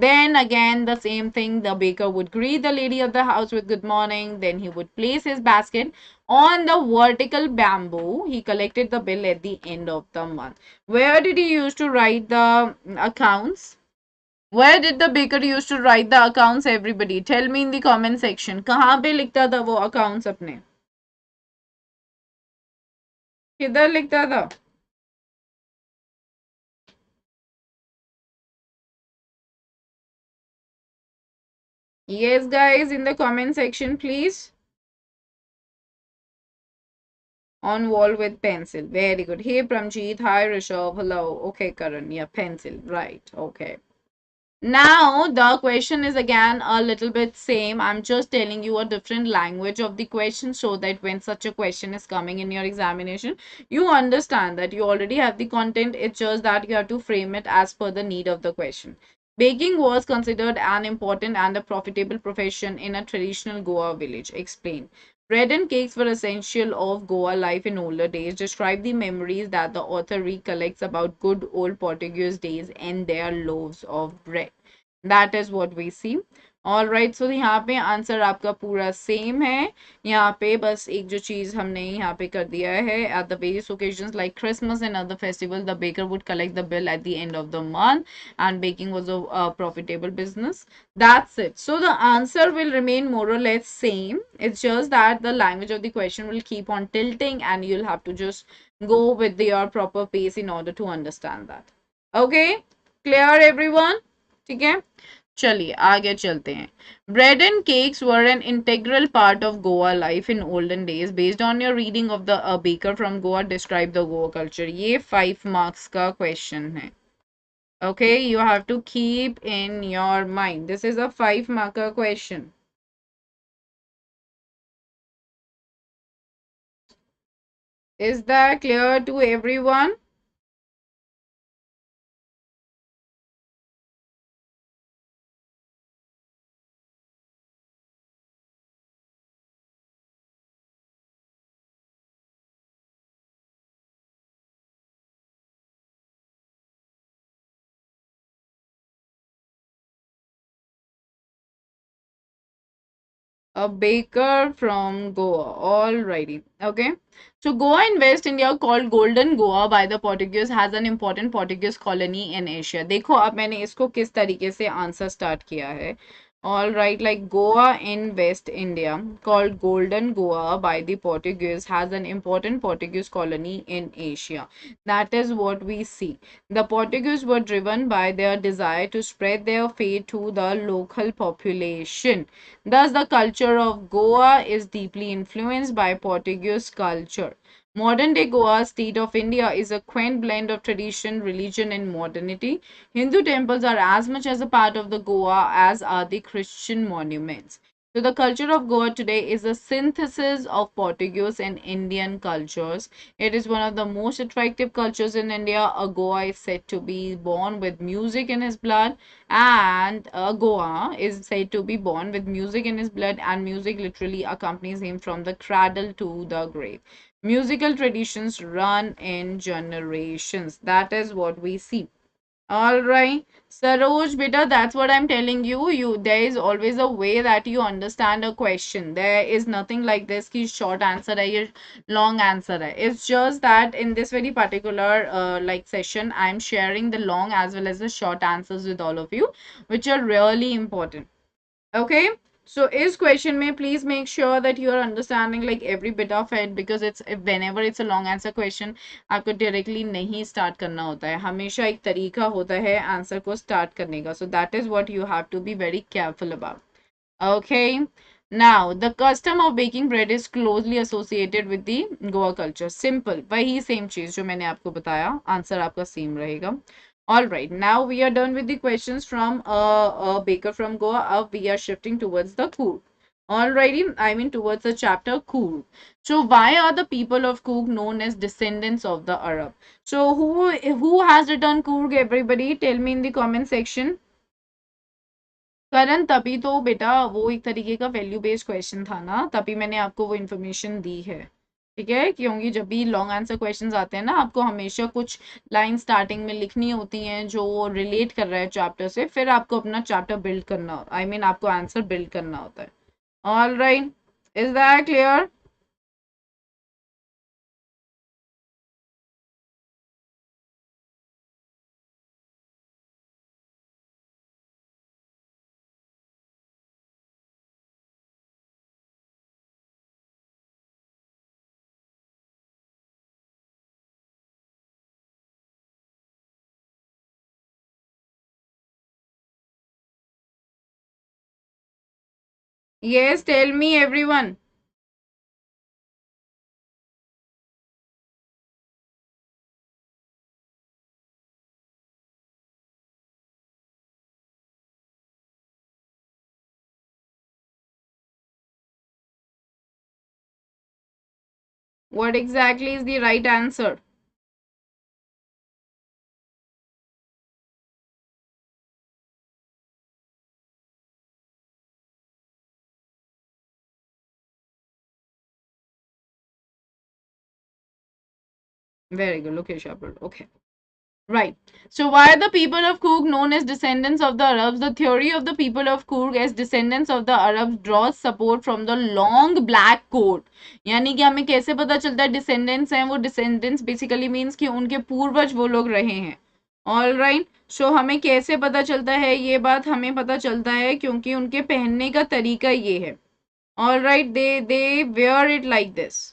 Then again the same thing. The baker would greet the lady of the house with good morning. Then he would place his basket on the vertical bamboo. He collected the bill at the end of the month. Where did he used to write the accounts? Where did the baker used to write the accounts? Everybody, tell me in the comment section. कहाँ पे लिखता था वो accounts अपने? किधर लिखता था? Yes, guys, in the comment section, please. On wall with pencil. Very good. Hey, Pramjeet. Hi, Rishabh. Hello. Okay, Karan. Yeah, pencil. Right. Okay. Now the question is again a little bit same. I'm just telling you a different language of the question so that when such a question is coming in your examination, you understand that you already have the content. It's just that you have to frame it as per the need of the question. Baking was considered an important and a profitable profession in a traditional Goa village. Explain. Bread and cakes were essential of Goa life in older days. Describe the memories that the author recollects about good old Portuguese days and their loaves of bread. That is what we see. All right. So यहाँ पे answer आपका पूरा same है. यहाँ पे बस एक जो चीज हमने यहाँ पे कर दिया है, at the various occasions like Christmas and other festival the baker would collect the bill at the end of the month and baking was a profitable business. That's it. So the answer will remain more or less same. It's just that the language of the question will keep on tilting and you'll have to just go with your proper pace in order to understand that. Okay, clear everyone? ठीक है. चलिए आगे चलते हैं. Bread and cakes were an integral part of Goa life in olden days. Based on your reading of the baker from Goa, describe the Goa culture. ये 5 marks का question है. Okay, you have to keep in your mind. This is a 5 marker question. Is that clear to everyone? A baker from Goa. Alrighty. Okay. So Goa in West India, called Golden Goa by the Portuguese, has an important Portuguese colony in Asia. देखो अब मैंने इसको किस तरीके से answer start किया है. All right, like Goa in West India, called Golden Goa by the Portuguese, has an important Portuguese colony in Asia. That is what we see. The Portuguese were driven by their desire to spread their faith to the local population. Thus, the culture of Goa is deeply influenced by Portuguese culture. Modern day Goa, state of India, is a quaint blend of tradition, religion, and modernity. Hindu temples are as much as a part of the Goa as are the Christian monuments. So the culture of Goa today is a synthesis of Portuguese and Indian cultures. It is one of the most attractive cultures in India. A Goa is said to be born with music in his blood, and Goa is said to be born with music in his blood, and music literally accompanies him from the cradle to the grave. Musical traditions run in generations. That is what we see. All right, Saroj, beta, that's what I'm telling you. There is always a way that you understand a question. There is nothing like this ki short answer hai ya long answer hai. It's just that in this very particular like session, I'm sharing the long as well as the short answers with all of you, which are really important. Okay, so is question may please make sure that you are understanding like every bit of it, because it's whenever it's a long answer question आपको directly नहीं start करना होता है, हमेशा एक तरीका होता है answer को start करने का. So that is what you have to be very careful about. Okay, now the custom of baking bread is closely associated with the Goa culture. Simple, वही same चीज जो मैंने आपको बताया, answer आपका same रहेगा. All right, now we are done with the questions from a baker from Goa. Up we are shifting towards the Coorg. Alrighty, I mean towards the chapter Coorg. So why are the people of Coorg known as descendants of the Arab? So who has written Coorg? Everybody, tell me in the comment section. करण, तभी तो बेटा वो एक तरीके का value based question था ना, तभी मैंने आपको वो इन्फॉर्मेशन दी है. ठीक है, क्योंकि जब भी लॉन्ग आंसर क्वेश्चंस आते हैं ना, आपको हमेशा कुछ लाइन स्टार्टिंग में लिखनी होती हैं जो रिलेट कर रहा है चैप्टर से, फिर आपको अपना चैप्टर बिल्ड करना, आई मीन आपको आंसर बिल्ड करना होता है. All right, is that clear? Yes, tell me everyone. What exactly is the right answer? Very good, Lokesh Abdul. Okay. Right. So why are the people of Coorg known as descendants of the Arabs? The theory of the people of Coorg as descendants of the Arabs draws support from the long black coat. यानी कि हमें कैसे पता चलता है descendants हैं वो? descendants basically means कि उनके पूर्वज वो लोग रहे हैं. All right. So हमें कैसे पता चलता है ये बात? हमें पता चलता है क्योंकि उनके पहनने का तरीका ये है. All right. They wear it like this.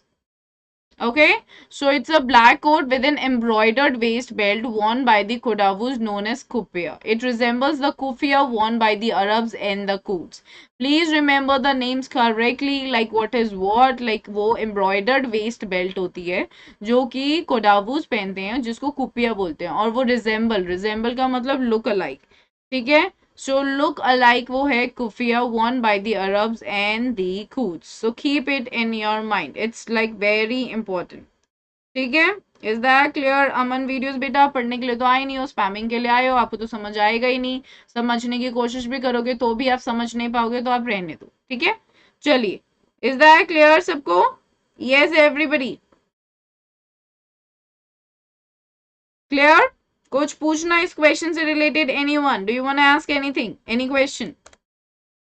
Okay, so it's a black coat with an embroidered waist belt worn by the Kodavus known as kufia. It resembles the kufia worn by the Arabs and the Kurds. Please remember the names correctly, like what is what, like वो embroidered waist belt होती है जो कि कोडावूस पहनते हैं जिसको कुपिया बोलते हैं, और वो रिजेंबल का मतलब लुक अलाइक, ठीक है। सो लुक अलाइक वो है keffiyeh worn by the Arabs and the Kurds. So keep it in your mind. It's like very important. ठीक है, is that clear? Aman videos बेटा पढ़ने के लिए तो आए नहीं हो, स्पैमिंग के लिए आए हो, आपको तो समझ आएगा ही नहीं, समझने की कोशिश भी करोगे तो भी आप समझ नहीं पाओगे, तो आप रहने दो, ठीक है। चलिए, इज दैट क्लियर सबको? Yes everybody clear? कुछ पूछना इस क्वेश्चन से related? Anyone, do you want to ask anything, any question?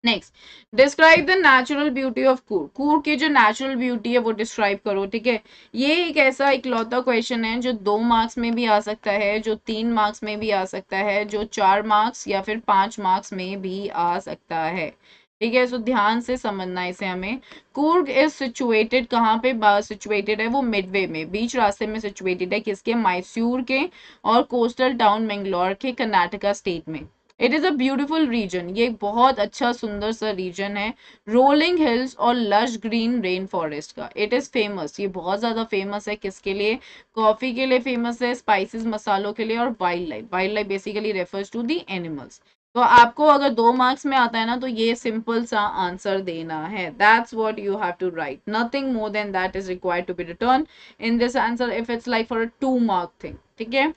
Next, describe the natural beauty of Coorg. Coorg की जो नेचुरल ब्यूटी है वो डिस्क्राइब करो, ठीक है। ये एक ऐसा इकलौता क्वेश्चन है जो 2 मार्क्स में भी आ सकता है, जो 3 मार्क्स में भी आ सकता है, जो 4 मार्क्स या फिर 5 मार्क्स में भी आ सकता है, ठीक है। सो ध्यान से समझना इसे हमें। कूर्ग इज सिचुएटेड, कहाँ पे सिचुएटेड है वो? मिडवे में, बीच रास्ते में सिचुएटेड है, किसके? मैसूर के और कोस्टल टाउन मैंगलोर के, कर्नाटका स्टेट में। It is a beautiful region, ये एक बहुत अच्छा सुंदर सा रीजन है, रोलिंग हिल्स और लश ग्रीन रेन फॉरेस्ट का। इट इज़ फेमस, ये बहुत ज़्यादा फेमस है, किसके लिए? कॉफ़ी के लिए फेमस है, स्पाइसेस मसालों के लिए, और wildlife. Wildlife basically refers to the animals. तो आपको अगर 2 मार्क्स में आता है ना तो ये सिंपल सा आंसर देना है, that's what you have to write, nothing more than that is required to be written in this answer if it's like for a 2 mark thing, ठीक है।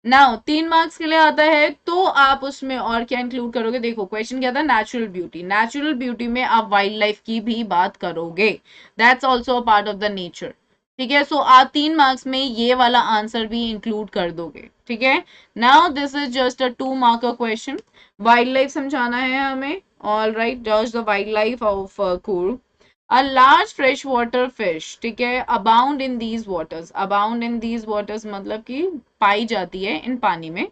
नाउ 3 मार्क्स के लिए आता है तो आप उसमें और क्या इंक्लूड करोगे? देखो क्वेश्चन क्या था, नेचुरल ब्यूटी। नेचुरल ब्यूटी में आप वाइल्ड लाइफ की भी बात करोगे, that's also a part of the nature, ठीक है। सो आप 3 मार्क्स में ये वाला आंसर भी इंक्लूड कर दोगे, ठीक है। Now this is just a 2 mark question, wild life समझाना है हमें। All right, just the wild life of Coorg. A large freshwater fish, ठीक है, abound in these waters। abound in these waters मतलब कि पाई जाती है इन पानी में।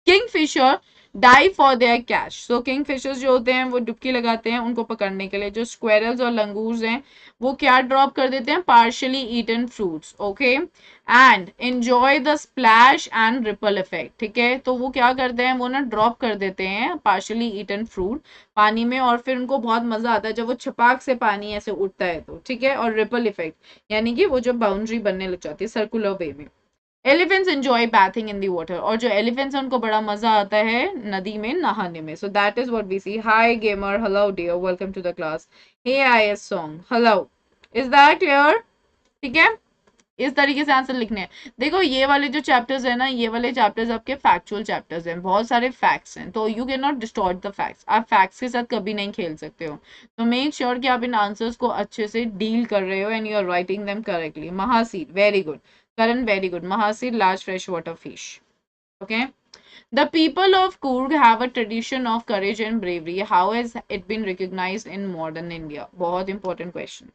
Kingfisher dive for their catch. So kingfishers जो होते हैं वो डुबकी लगाते हैं उनको पकड़ने के लिए। जो स्क्वेरल्स और लंगूर्स हैं वो क्या ड्रॉप कर देते हैं? Partially eaten fruits, okay, and enjoy the splash and ripple effect, ठीक है। तो वो क्या करते हैं, वो ना ड्रॉप कर देते हैं पार्शियली ईटन फ्रूट पानी में, और फिर उनको बहुत मजा आता है जब वो छपाक से पानी ऐसे उठता है तो, ठीक है। और रिपल इफेक्ट यानी कि वो जो बाउंड्री बनने लग जाती है सर्कुलर वे में। Elephants enjoy bathing in the water, और जो एलिफेंट्स हैं उनको बड़ा मजा आता है नदी में नहाने में। So that is what we see. Hi gamer, hello dear, welcome to the class. Hey I S song, hello, is that clear? ठीक है, इस तरीके से आंसर लिखने हैं। देखो ये वाले जो चैप्टर्स है ना, ये वाले चैप्टर्स आपके फैक्चुअल चैप्टर्स हैं, बहुत सारे फैक्ट्स हैं, तो you can not distort the facts. आप फैक्ट्स के साथ कभी नहीं खेल सकते हो। तो मेक श्योर कि आप इन आंसर्स को अच्छे से डील कर रहे हो and you are writing them correctly. Mahseer, very good. Karan, very good. Mahseer, large fresh water fish, okay. The people of Coorg have a tradition of courage and bravery. How has it been recognized in modern India? बहुत important question.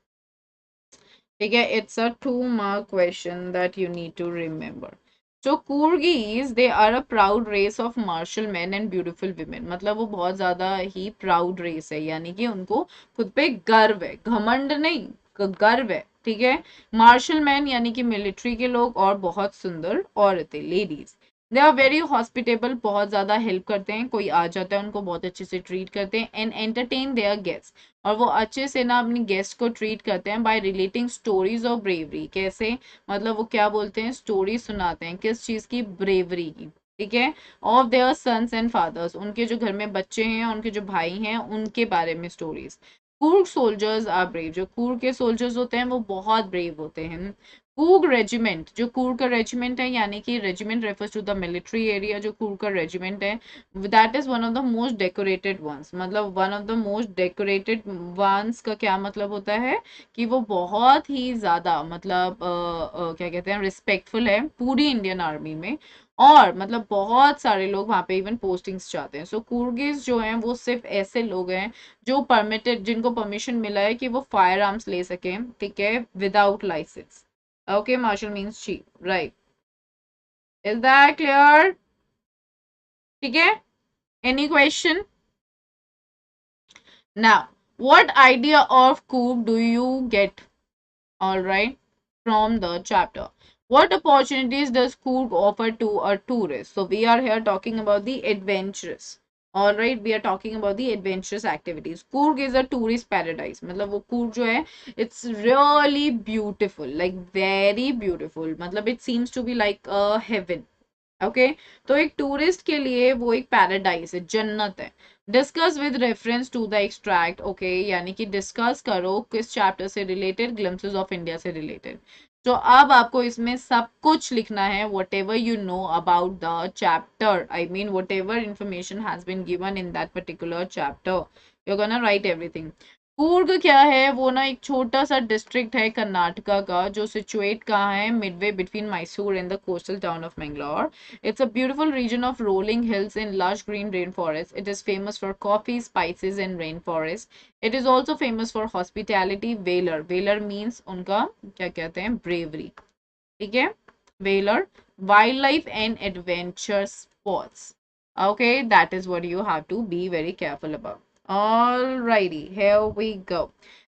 ठीक है, it's a 2 mark question that you need to remember. So Coorgis, they are a proud race of martial men and beautiful women. मतलब वो बहुत ज्यादा ही proud race है, यानी कि उनको खुद पे गर्व है, घमंड नहीं, गर्व है, ठीक है। मार्शल मैन यानी कि मिलिट्री के लोग, और बहुत सुंदर औरतें, ladies. They are very hospitable, बहुत ज्यादा हेल्प करते हैं, कोई आ जाता है उनको बहुत अच्छे से ट्रीट करते हैं, एंड एंटरटेन देयर गेस्ट, और वो अच्छे से ना अपनी गेस्ट को ट्रीट करते हैं by relating stories of bravery. कैसे? मतलब वो क्या बोलते हैं, स्टोरी सुनाते हैं, किस चीज की? ब्रेवरी की, ठीक है। Of their sons and fathers, उनके जो घर में बच्चे हैं, उनके जो भाई हैं, उनके बारे में stories. Coorg soldiers are brave, जो कूर्ग के सोल्जर्स होते हैं वो बहुत ब्रेव होते हैं। कूर्ग रेजिमेंट, जो कूर्ग का रेजिमेंट है, यानी कि regiment refers to the military area, जो कूर्ग का रेजिमेंट है that is one of the most decorated ones. मतलब one of the most decorated ones का क्या मतलब होता है कि वो बहुत ही ज्यादा मतलब क्या कहते हैं, रिस्पेक्टफुल है पूरी इंडियन आर्मी में, और मतलब बहुत सारे लोग वहां पे इवन पोस्टिंग्स चाहते हैं। सो कूर्गिस जो हैं वो सिर्फ ऐसे लोग हैं जो परमिटेड, जिनको परमिशन मिला है कि वो फायर आर्म्स ले सकें, ठीक है, without licence. Okay, martial means chief, right? Is that clear? ठीक है, any question? Now, what idea of coup do you get? All right. from the chapter. What opportunities does Coorg offer to a tourist? So we are here talking about the adventurous. All right, we are talking about the adventurous activities. Coorg is a tourist paradise. मतलब वो Coorg जो है, it's really beautiful, like very beautiful. मतलब it seems to be like a heaven. Okay तो एक tourist के लिए वो एक पैराडाइज है, जन्नत है. Discuss with reference to the extract. Okay यानी कि डिस्कस करो किस चैप्टर से रिलेटेड, ग्लिम्पसेस ऑफ इंडिया से रिलेटेड. तो अब आपको इसमें सब कुछ लिखना है, whatever you know about the chapter, I mean whatever information has been given in that particular chapter, you gonna write everything. Coorg क्या है, वो ना एक छोटा सा डिस्ट्रिक्ट है कर्नाटका का, जो सिचुएट कहाँ है, Midway between Mysore and the coastal town of Mangalore. It's a beautiful region of rolling hills and lush green rainforest. It is famous for coffee, spices, and rainforest. It is also famous for hospitality. Valor. Valor means उनका क्या कहते हैं, bravery. ठीक है, Valor, wildlife and adventure sports. Okay, that is what you have to be very careful about. Alrighty, here we go.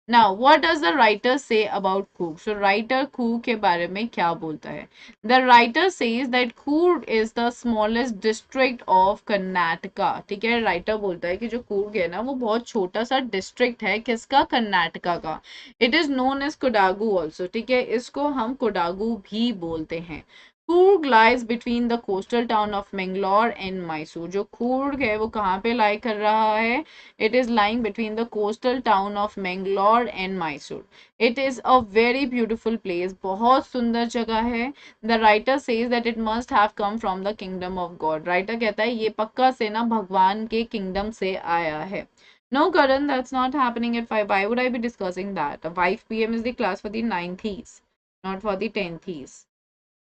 Now, what does the writer say about Coorg? So, writer Coorg के बारे में क्या बोलता है? The writer says that Coorg is the smallest district of Karnataka. ठीक है, writer बोलता है कि जो Coorg है ना, वो बहुत छोटा सा district है, किसका, कर्नाटका का. It is known as Kodagu also. ठीक है, इसको हम कोडागू भी बोलते हैं. Coorg lies between the coastal town of Mangalore and Mysore. जो Coorg है वो कहाँ पे lie कर रहा है? It is lying between the coastal town of Mangalore and Mysore. It is a very beautiful place. बहुत सुंदर जगह है. The writer says that it must have come from the kingdom of God. Writer कहता है ये पक्का से ना भगवान के kingdom से आया है. No, Karan, that's not happening at 5. Why would I be discussing that? 5 p.m. is the class for the 9th, not for the 10th.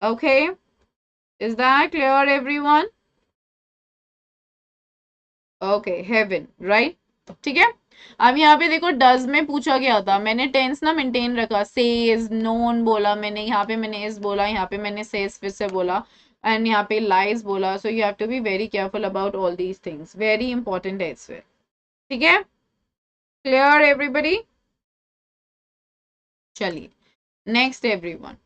Okay, is that clear, everyone? Okay, heaven, right? ठीक है. अब यहाँ पे देखो does में पूछा गया था, मैंने टेंस ना मेंटेन रखा, सेज, नोन बोला मैंने, यहाँ पे मैंने इस बोला, यहाँ पे मैंने सेज फिर से बोला, एंड यहाँ पे लाइज बोला. So you have to be very careful about all these things, very important है इसमें. ठीक है, क्लियर एवरीबडी? चलिए next everyone.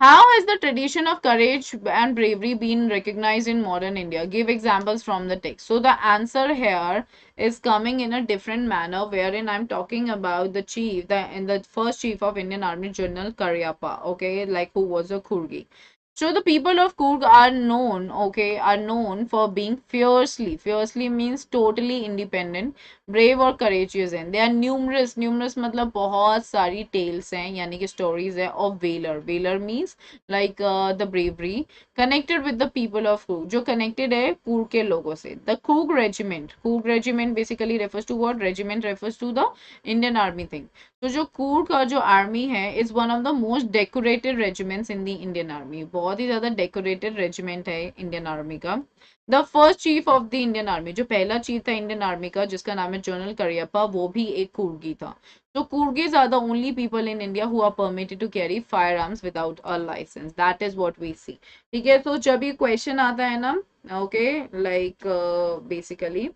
How has the tradition of courage and bravery been recognized in modern India? Give examples from the text. So the answer here is coming in a different manner, wherein I'm talking about the chief, the first chief of Indian Army, General Karyappa, okay, like who was a Kurgi. So the people of Coorg are known, okay, are known for being fiercely means totally independent, brave और courageous हैं. They are numerous मतलब बहुत सारी tales हैं, यानी कि stories हैं of valor means like the bravery, connected with the people of Coorg, जो connected है Coorg के लोगों से. The Coorg regiment basically refers to what? Regiment refers to the Indian Army thing. तो जो Coorg का जो army है is one of the most decorated regiments in the Indian Army. बहुत ही ज़्यादा decorated regiment है Indian Army का. The first chief of the Indian Army, जो पहला chief था Indian Army का, जिसका नाम है जनरल करियप्पा, वो भी एक कुर्गी था. So Kurgis are the only people in India who are permitted to carry firearms without a license. That is what we see. ठीक है, तो जब ये question आता है ना, okay, like basically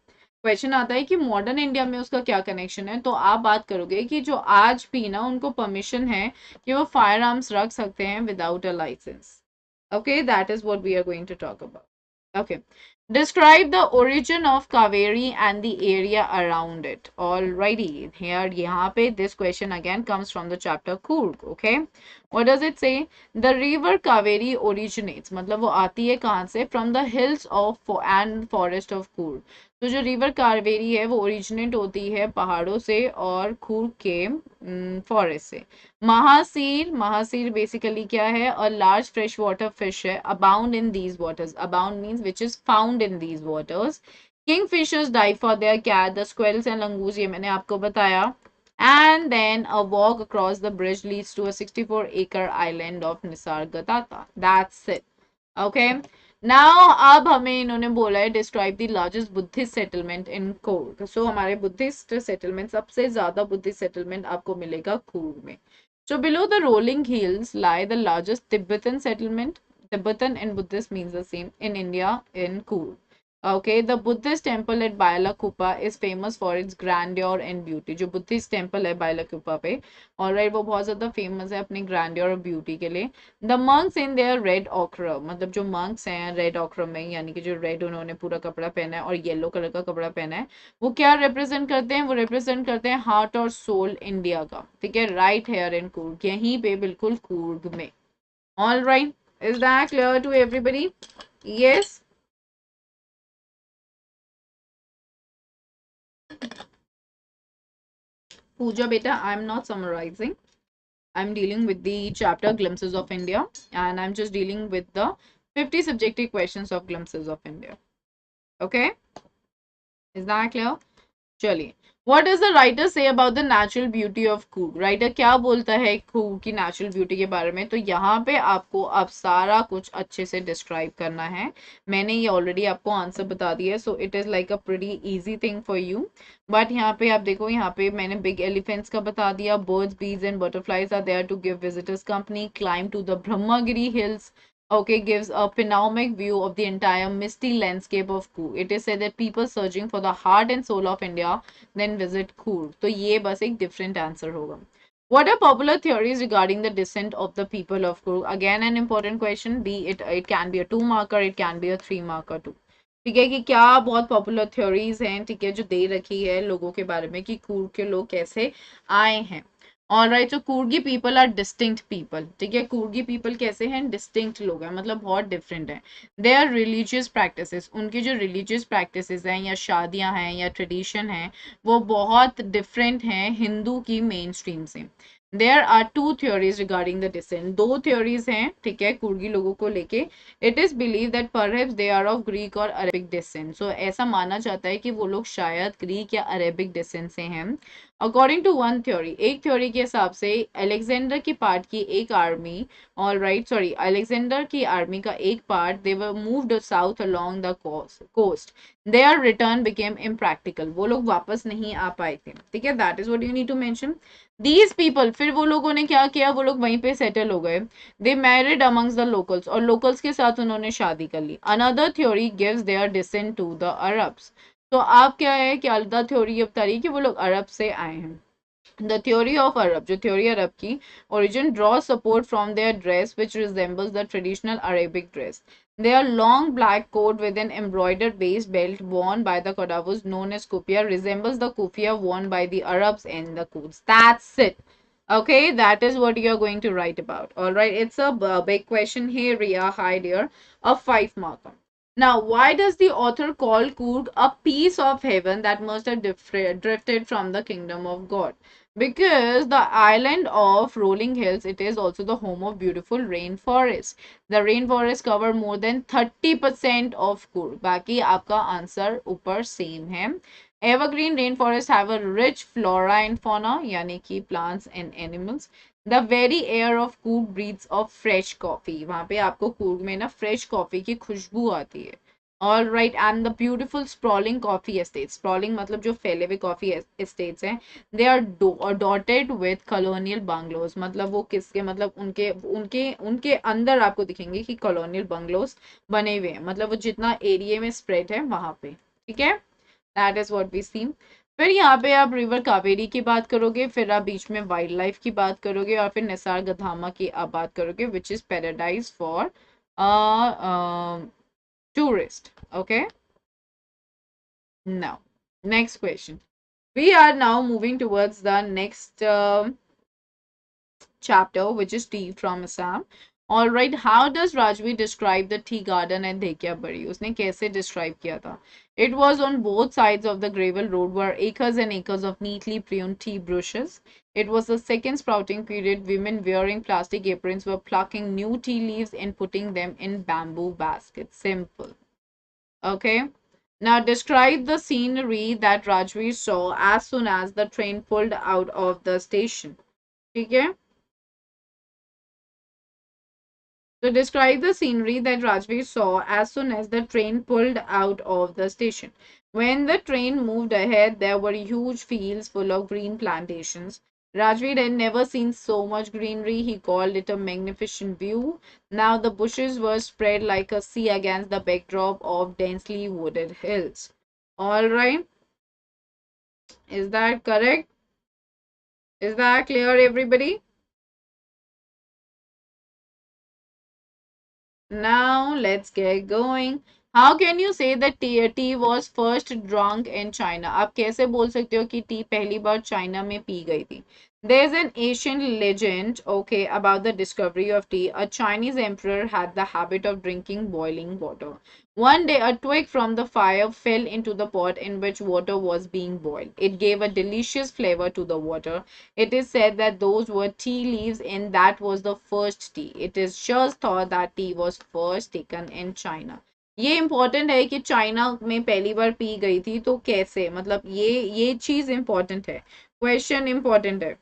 क्वेश्चन आता है कि मॉडर्न इंडिया में उसका क्या कनेक्शन है, तो आप बात करोगे कि जो आज भी ना उनको परमिशन है कि वो फायर आर्म्स रख सकते हैं without a licence. Okay, that is what we are going to talk about. Okay. Describe the origin of Kaveri and the area around it. Alrighty. Here, यहाँ पे this question again comes from the chapter Coorg. Okay. What does it say? The river Kaveri originates. मतलब वो आती है कहाँ से? From the hills of and forest of Coorg. तो जो रिवर कावेरी है वो ओरिजिनेट होती है पहाड़ों से और खूर्ग के फॉरेस्ट से. महासीर बेसिकली क्या है? A large fresh water fish है, abound in these waters. Abound means which is found in these waters. Kingfishers dive for their catch. The squirrels and langurs, ये मैंने आपको बताया. And then a walk across the bridge leads to a 64-acre island of Nisargadatta. That's it. Okay. Now अब हमें इन्होंने बोला है describe the largest Buddhist settlement in Coorg. So हमारे Buddhist settlement, सबसे ज़्यादा Buddhist settlement आपको मिलेगा Coorg में. So below the rolling hills lie the largest Tibetan settlement. Tibetan and Buddhist means the same in India in Coorg. Okay, the Buddhist temple at Bailakupa is famous for its grandeur and beauty. जो Buddhist temple है बाइलाकुपा पे, alright, वो बहुत ज्यादा famous है अपनी grandeur और beauty के लिए. The monks in their red ochre, मतलब जो मंक्स हैं रेड ऑक्रा में, यानी कि जो रेड उन्होंने पूरा कपड़ा पहना है और येलो कलर का कपड़ा पहना है, वो क्या रिप्रेजेंट करते हैं? वो रिप्रेजेंट करते हैं हार्ट और सोल इंडिया का. ठीक है, राइट हेयर इन कूर्ग, यहीं पे बिल्कुल कूर्ग में. All right, is that clear to everybody? Yes. Pooja beta, I'm not summarizing. I'm dealing with the chapter Glimpses of India, and I'm just dealing with the 50 subjective questions of Glimpses of India. Okay? Is that clear? चलिए, what does the writer say about the natural beauty of Coorg? Writer क्या बोलता है Coorg की natural beauty के बारे में? तो यहाँ पे आपको अब सारा कुछ अच्छे से डिस्क्राइब करना है. मैंने ये ऑलरेडी आपको आंसर बता दिया है, so it is like a pretty easy thing for you. But यहाँ पे आप देखो, यहाँ पे मैंने बिग एलिफेंट्स का बता दिया. Birds, bees and butterflies are there to give visitors company. Climb to the Brahmagiri hills, okay, gives a panoramic view of the entire misty landscape of Coorg. It is said that people searching for the heart and soul of India then visit Coorg. तो ये बस एक different answer होगा. What are popular theories regarding the descent of the people of Coorg? Again an important question. It can be a 2 marker, it can be a 3 marker too. ठीक है, कि क्या बहुत पॉपुलर थ्योरीज हैं, ठीक है, जो दे रखी है लोगों के बारे में कि कूर्ग के लोग कैसे आए हैं. ऑलराइट, तो Coorgi people are distinct people. ठीक है, कूर्गी पीपल कैसे हैं? डिस्टिंक्ट लोग हैं, मतलब बहुत डिफरेंट हैं. दे आर रिलीजियस प्रैक्टिसेस, उनकी जो रिलीजियस प्रैक्टिसेस हैं या शादियां हैं या ट्रेडिशन हैं, वो बहुत डिफरेंट हैं हिंदू की मेन स्ट्रीम से. There are two theories regarding the descent, दो थ्योरीज हैं, ठीक है, कुर्गी लोगों को लेके. It is believe that perhaps they are of Greek और अरेबिक डिसेंट. सो ऐसा माना जाता है कि वो लोग शायद ग्रीक या अरेबिक डिसेंट से हैं. अकॉर्डिंग टू वन थ्योरी, एक थ्योरी के हिसाब से अलेक्जेंडर की पार्ट की एक army, all right, sorry, Alexander की आर्मी का एक part, they were moved south along the coast. Their return became impractical, वो लोग वापस नहीं आ पाए थे. ठीक है, that is what you need to mention. These people, फिर वो लोगों ने क्या किया? वो लोग वहीं पे सेटल हो गए. They married amongst the locals, और लोकल्स के साथ उन्होंने शादी कर ली. Another theory gives their descent to the Arabs. तो आप क्या है कि अल्दा थ्योरी ये बता रही है कि वो लोग अरब से आए हैं. द थ्योरी ऑफ अरब, जो थ्योरी अरब की origin, draw support from their dress which resembles the traditional Arabic dress. Their long black coat with an embroidered base belt worn by the Qadawus known as kufia resembles the kufia worn by the Arabs and the Kurds. That's it. Okay, that is what you are going to write about. All right, it's a big question here, Ria. Hi, dear. A 5 marker. Now, why does the author call Coorg a piece of heaven that must have drifted from the kingdom of God? Because the island of rolling hills, it is also the home of beautiful rainforest. The rainforest cover more than 30% of Coorg. बाकी आपका answer ऊपर same है. Evergreen rainforests have a rich flora and fauna, यानी कि plants and animals. The very air of Coorg breathes of fresh coffee. वहाँ पे आपको Coorg में ना fresh coffee की खुशबू आती है. All right, and the beautiful sprawling coffee estates. Sprawling मतलब जो फैले हुए coffee estates हैं. They are dotted with colonial bungalows. मतलब वो किसके, मतलब उनके उनके उनके अंदर आपको दिखेंगे कि colonial bungalows बने हुए हैं. मतलब वो जितना एरिया में स्प्रेड है वहां पे. ठीक है, दैट इज व्हाट वी सी. फिर यहाँ पे आप रिवर कावेरी की बात करोगे, फिर आप बीच में वाइल्ड लाइफ की बात करोगे, और फिर निसार गधामा की आप बात करोगे, which is paradise for tourist. Okay, now next question. We are now moving towards the next chapter, which is tea from Assam. All right, how does Rajvi describe the tea garden at Dekhiabari? उसने कैसे describe किया था? It was on both sides of the gravel road were acres and acres of neatly pruned tea bushes. It was the second sprouting period. Women wearing plastic aprons were plucking new tea leaves and putting them in bamboo baskets. Simple. Okay. Now describe the scenery that Rajvi saw as soon as the train pulled out of the station. ठीक है? So describe the scenery that Rajveer saw as soon as the train pulled out of the station. When the train moved ahead, there were huge fields full of green plantations. Rajveer had never seen so much greenery. He called it a magnificent view. Now the bushes were spread like a sea against the backdrop of densely wooded hills. All right, is that correct? Is that clear, everybody? Now let's get going. How can you say that tea was first drunk in China? आप कैसे बोल सकते हो कि T पहली बार China में P गई थी? There's an ancient legend, okay, about the discovery of tea. A Chinese emperor had the habit of drinking boiling water. One day, a twig from the fire fell into the pot in which water was being boiled. It gave a delicious flavor to the water. It is said that those were tea leaves and that was the first tea. It is just thought that tea was first taken in China. ये important है कि China में पहली बार P गई थी तो कैसे, मतलब ये चीज इम्पोर्टेंट है, क्वेश्चन इम्पोर्टेंट है.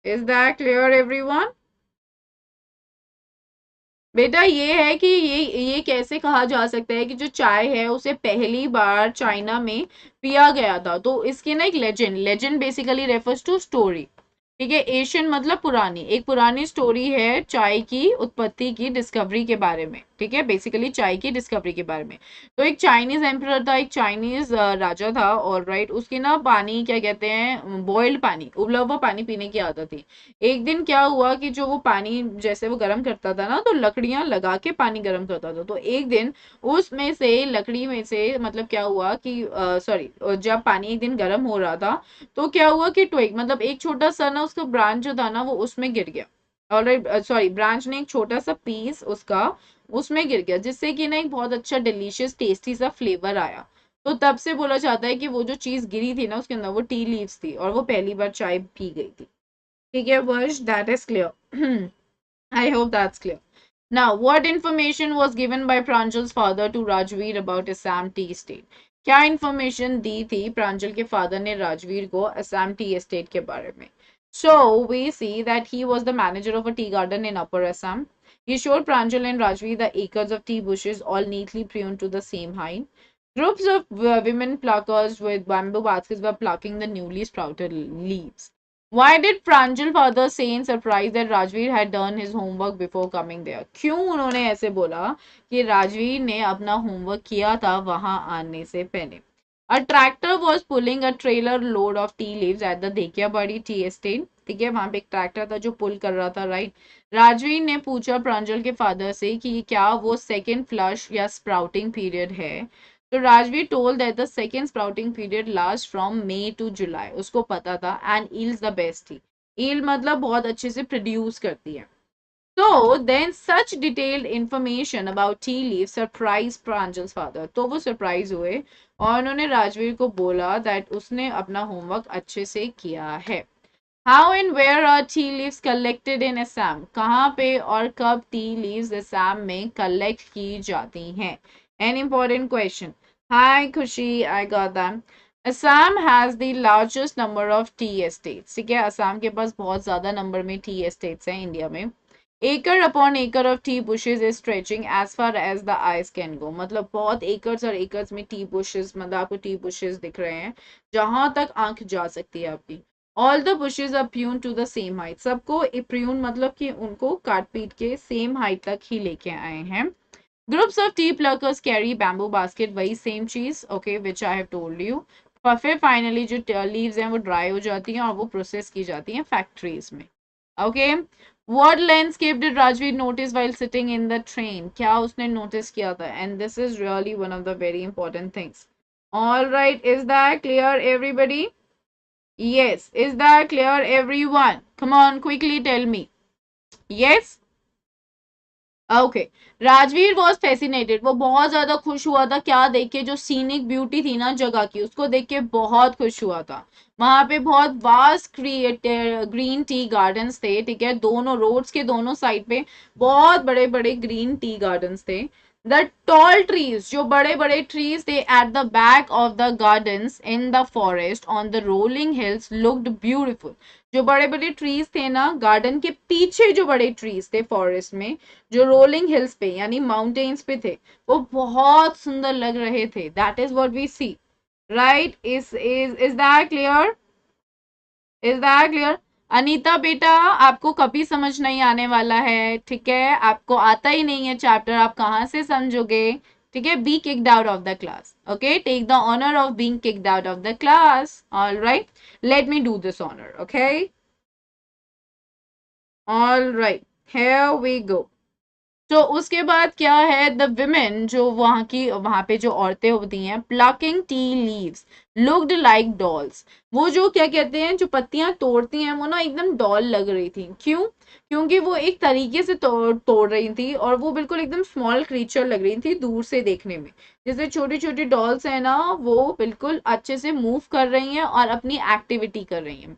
Is that clear everyone? बेटा ये है कि ये कैसे कहा जा सकता है कि जो चाय है उसे पहली बार चाइना में पिया गया था, तो इसके ना एक legend, legend basically refers to story. ठीक है, एशियन मतलब पुरानी, एक पुरानी स्टोरी है चाय की उत्पत्ति की डिस्कवरी के बारे में. ठीक है, बेसिकली चाय की डिस्कवरी के बारे में. तो एक चाइनीज एम्परर था, एक चाइनीज राजा था, और राइट उसकी ना पानी क्या कहते हैं, बॉइल्ड पानी, उबला हुआ पानी पीने की आदत थी. एक दिन क्या हुआ कि जो वो पानी जैसे वो गर्म करता था ना, तो लकड़ियां लगा के पानी गर्म करता था. तो एक दिन उसमें से लकड़ी में से मतलब क्या हुआ कि सॉरी, जब पानी एक दिन गर्म हो रहा था तो क्या हुआ कि ट्विग मतलब एक छोटा सा ना उसका ब्रांच जो था ना वो उसमें गिर गया. ऑलराइट, सॉरी ब्रांच ने एक छोटा सा पीस उसका उसमें गिर गया, जिससे कि ना एक बहुत अच्छा डिलीशियस टेस्टी सा फ्लेवर आया. तो तब से बोला जाता है कि वो जो चीज गिरी थी ना उसके अंदर वो टी लीव्स थी और वो पहली बार चाय पी गई थी. ठीक है वर्ष, that is clear. I hope that's clear. Now, what information was given by Pranjal's father to Rajveer about Assam tea estate? क्या information दी थी प्रांजल के father ने राजवीर को Assam tea estate के बारे में? So, we see that he was the manager of a tea garden in Upper Assam. He showed Pranjal and Rajveer the acres of tea bushes all neatly pruned to the same height. Groups of women pluckers with bamboo baskets were plucking the newly sprouted leaves. Why did Pranjal father say in surprise that Rajveer had done his homework before coming there? क्यों उन्होंने ऐसे बोला कि राजवीर ने अपना homework किया था वहां आने से पहले? A tractor was pulling a trailer load of tea leaves at the Dekiabadi tea estate. ठीक है, वहां पे एक ट्रैक्टर था जो पुल कर रहा था, राइट. राजवीर ने पूछा प्रांजल के फादर से कि क्या वो सेकेंड फ्लश या स्प्राउटिंग पीरियड है. तो Rajveer told that the second sprouting period last from May to July. उसको पता था, एंड ईल्स द बेस्ट थी. ईल मतलब बहुत अच्छे से प्रोड्यूस करती है. So then such detailed information about tea leaves surprised Pranjal's father. तो वो सरप्राइज हुए और उन्होंने राजवीर को बोला दैट उसने अपना होमवर्क अच्छे से किया है. How and where are tea leaves collected in Assam? कहाँ पे और कब tea leaves Assam में collect की जाती हैं? An important question. Hi Khushi, I got that. Assam has the largest number of tea estates. ठीक है, असम के पास बहुत ज्यादा नंबर में टी एस्टेट्स हैं इंडिया में. Acre upon acre of tea bushes is stretching as far as the eyes can go. मतलब बहुत एकर्स और एकर्स में टी bushes, मतलब आपको टी bushes दिख रहे हैं जहां तक आंख जा सकती है आपकी. All the bushes are pruned to the same height. सबको prune मतलब कि उनको काट पीट के सेम हाइट तक ही लेके आए हैं. Groups of tea pluckers carry bamboo basket, वही सेम चीज, okay, which I have told you. और फिर फाइनली जो लीव्स हैं वो ड्राई हो जाती हैं और वो प्रोसेस की जाती हैं फैक्ट्रीज में. Okay. What landscape did Rajveer notice while sitting in the train? क्या उसने notice किया था? And this is really one of the very important things. All right, is that clear, everybody? Yes, is that clear, everyone? Come on, quickly tell me. Yes? Okay. Rajveer was fascinated, वो बहुत ज्यादा खुश हुआ था क्या देख के, जो सीनिक ब्यूटी थी ना जगह की उसको देख के बहुत खुश हुआ था. वहां पे बहुत वास्ट ग्रीन टी गार्डन्स थे. ठीक है, दोनों रोड्स के दोनों साइड पे बहुत बड़े बड़े ग्रीन टी गार्डन्स थे. द टॉल ट्रीज, जो बड़े बड़े ट्रीज थे at the back of the gardens in the forest on the rolling hills looked beautiful. जो बड़े बड़े ट्रीज थे ना गार्डन के पीछे, जो बड़े ट्रीज थे फॉरेस्ट में जो रोलिंग हिल्स पे यानी माउंटेन्स पे थे, वो बहुत सुंदर लग रहे थे. That is what we see. Right, is that clear? Is that clear? Anita बेटा, आपको कभी समझ नहीं आने वाला है, ठीक है? आपको आता ही नहीं है चैप्टर, आप कहाँ से समझोगे? ठीक है, be kicked out of the class, okay, take the honour of being kicked out of the class, all right, let me do this honour, okay, all right, here we go. तो उसके बाद क्या है, द विमेन, जो वहां पे जो औरतें होती हैं, plucking tea leaves looked like dolls. वो जो क्या कहते हैं, जो पत्तियां तोड़ती हैं, वो ना एकदम डॉल लग रही थी। क्यों? क्योंकि वो एक तरीके से तोड़ रही थी, और वो बिल्कुल एकदम स्मॉल क्रीचर लग रही थी दूर से देखने में। जैसे छोटी छोटी डॉल्स है ना, वो बिल्कुल अच्छे से मूव कर रही हैं और अपनी एक्टिविटी कर रही हैं।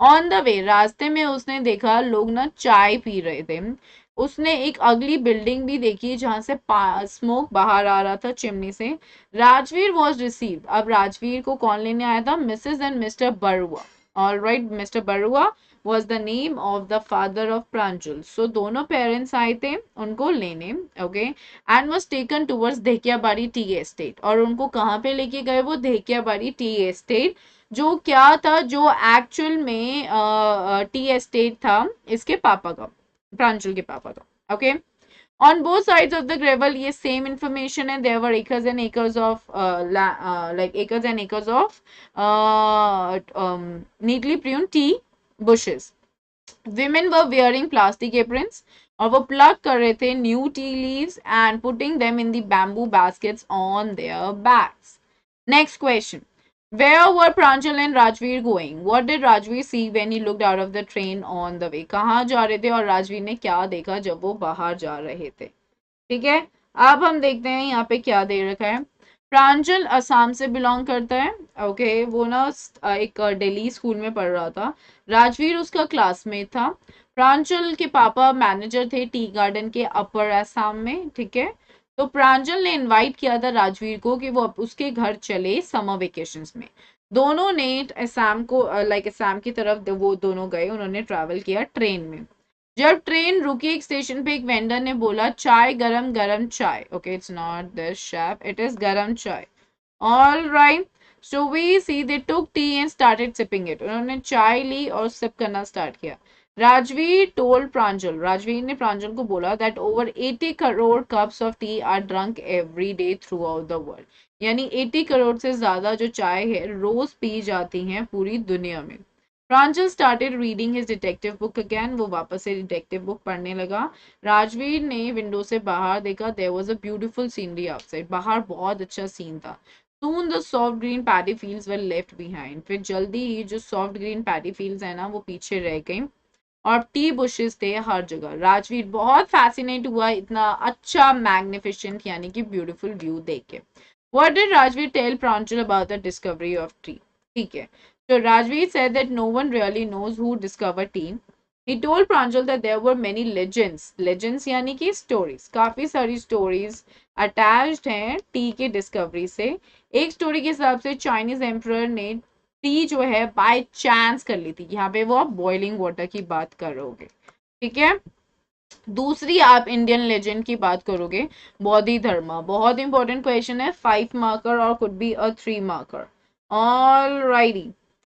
ऑन द वे, रास्ते में उसने देखा लोग ना चाय पी रहे थे। उसने एक अगली बिल्डिंग भी देखी जहां से स्मोक बाहर आ रहा था चिमनी से। Rajveer was received. अब राजवीर को कौन लेने आया था? Mrs and Mr Barua. All right, Mr Barua was the name of the father of Pranjal. So दोनों पेरेंट्स आए थे उनको लेने, okay, and was taken towards Dhekiabari tea estate. और उनको कहाँ पे लेके गए? वो धेकियाबाड़ी टी एस्टेट, जो क्या था, जो एक्चुअल में टी एस्टेट था इसके पापा का, प्रांशुल के पापा का, okay. On both sides of the gravel, ये सेम इंफॉर्मेशन है, there were acres and acres of like acres and acres of neatly prune tea bushes. Women were wearing plastic aprons, और वो प्लग कर रहे थे new tea leaves and putting them in the bamboo baskets on their backs. Next question. Where were Pranjal and Rajveer going? What did Rajveer see when he looked out of the train on the way? कहाँ जा रहे थे और राजवीर ने क्या देखा जब वो बाहर जा रहे थे? ठीक है, अब हम देखते हैं यहाँ पे क्या दे रखा है। प्रांजल असम से बिलोंग करता है, ओके, वो ना एक दिल्ली स्कूल में पढ़ रहा था। राजवीर उसका क्लासमेट था। प्रांजल के पापा मैनेजर थे टी गार्डन के अपर असम में, ठीक है। तो प्रांजल ने इनवाइट किया था राजवीर को कि वो उसके घर चले समर वेकेशंस में। दोनों ने असम को लाइक असम की तरफ वो दोनों गए, उन्होंने ट्रैवल किया ट्रेन में। जब ट्रेन रुकी एक स्टेशन पे, एक वेंडर ने बोला चाय, गरम गरम चाय, okay, it's not this chef, it is garam chai, all right. So we see they took tea and started sipping it. उन्होंने चाय ली और सिप करना स्टार्ट किया। राजवीर टोल्ड प्रांजल, राजवीर ने प्रांजल को बोला that over 80 crore cups of T R drunk every day through out the world. यानी 80 करोड़ से ज्यादा जो चाय है रोज पी जाती हैं पूरी दुनिया में। Pranjal started reading his detective book again. वो वापस से डिटेक्टिव बुक पढ़ने लगा। राजवीर ने विंडो से बाहर देखा, there was a beautiful scenery outside. बाहर बहुत अच्छा सीन था। Soon the soft green paddy fields were left behind. फिर जल्दी ही जो सॉफ्ट ग्रीन पैडी फील्ड्स है ना, वो पीछे रह गई और टी बुशेस थे हर जगह। राजवीर बहुत फैसिनेट हुआ इतना अच्छा मैग्निफिसेंट यानी कि ब्यूटीफुल व्यू देख के। What did Rajveer tell Pranjal about the discovery of tea? ठीक है, so Rajveer said that no one really knows who discovered tea. He told Pranjal that there were many legends. Legends यानी कि stories. काफी सारी stories attached हैं T के discovery से। एक स्टोरी के हिसाब से चाइनीज एम्परर ने टी जो है बाय चांस कर ली थी। यहाँ पे वो आप बॉइलिंग वाटर की बात करोगे, ठीक है। दूसरी आप इंडियन लेजेंड की बात करोगे, बौद्धि धर्मा। बहुत इंपॉर्टेंट क्वेश्चन है, 5 मार्कर और could be a 3 marker, all righty.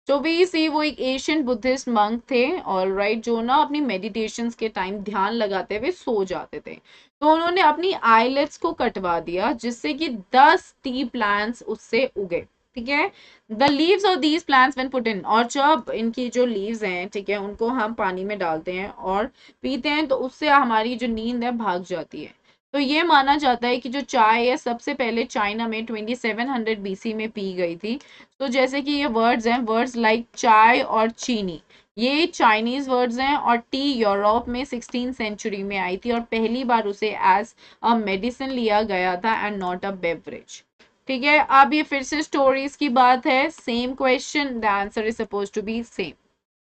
तो वी सी वो एक एशियन बुद्धिस्ट मंक थे, ऑल राइट, जो ना अपनी मेडिटेशंस के टाइम ध्यान लगाते हुए सो जाते थे। तो उन्होंने अपनी आईलेट्स को कटवा दिया जिससे कि 10 टी प्लांट्स उससे उगे, ठीक है। The leaves of these plants when put in, और जब इनकी जो लीव्स हैं, ठीक है, उनको हम पानी में डालते हैं और पीते हैं तो उससे हमारी जो नींद है भाग जाती है। तो ये माना जाता है कि जो चाय है सबसे पहले चाइना में 2700 बीसी में पी गई थी। तो जैसे कि ये वर्ड्स हैं, वर्ड्स लाइक चाय और चीनी, ये चाइनीज वर्ड्स हैं, और टी यूरोप में 16 सेंचुरी में आई थी और पहली बार उसे एज अ मेडिसिन लिया गया था एंड नॉट अ बेवरेज, ठीक है। अब ये फिर से स्टोरीज की बात है, same question, the answer is suppose to be same.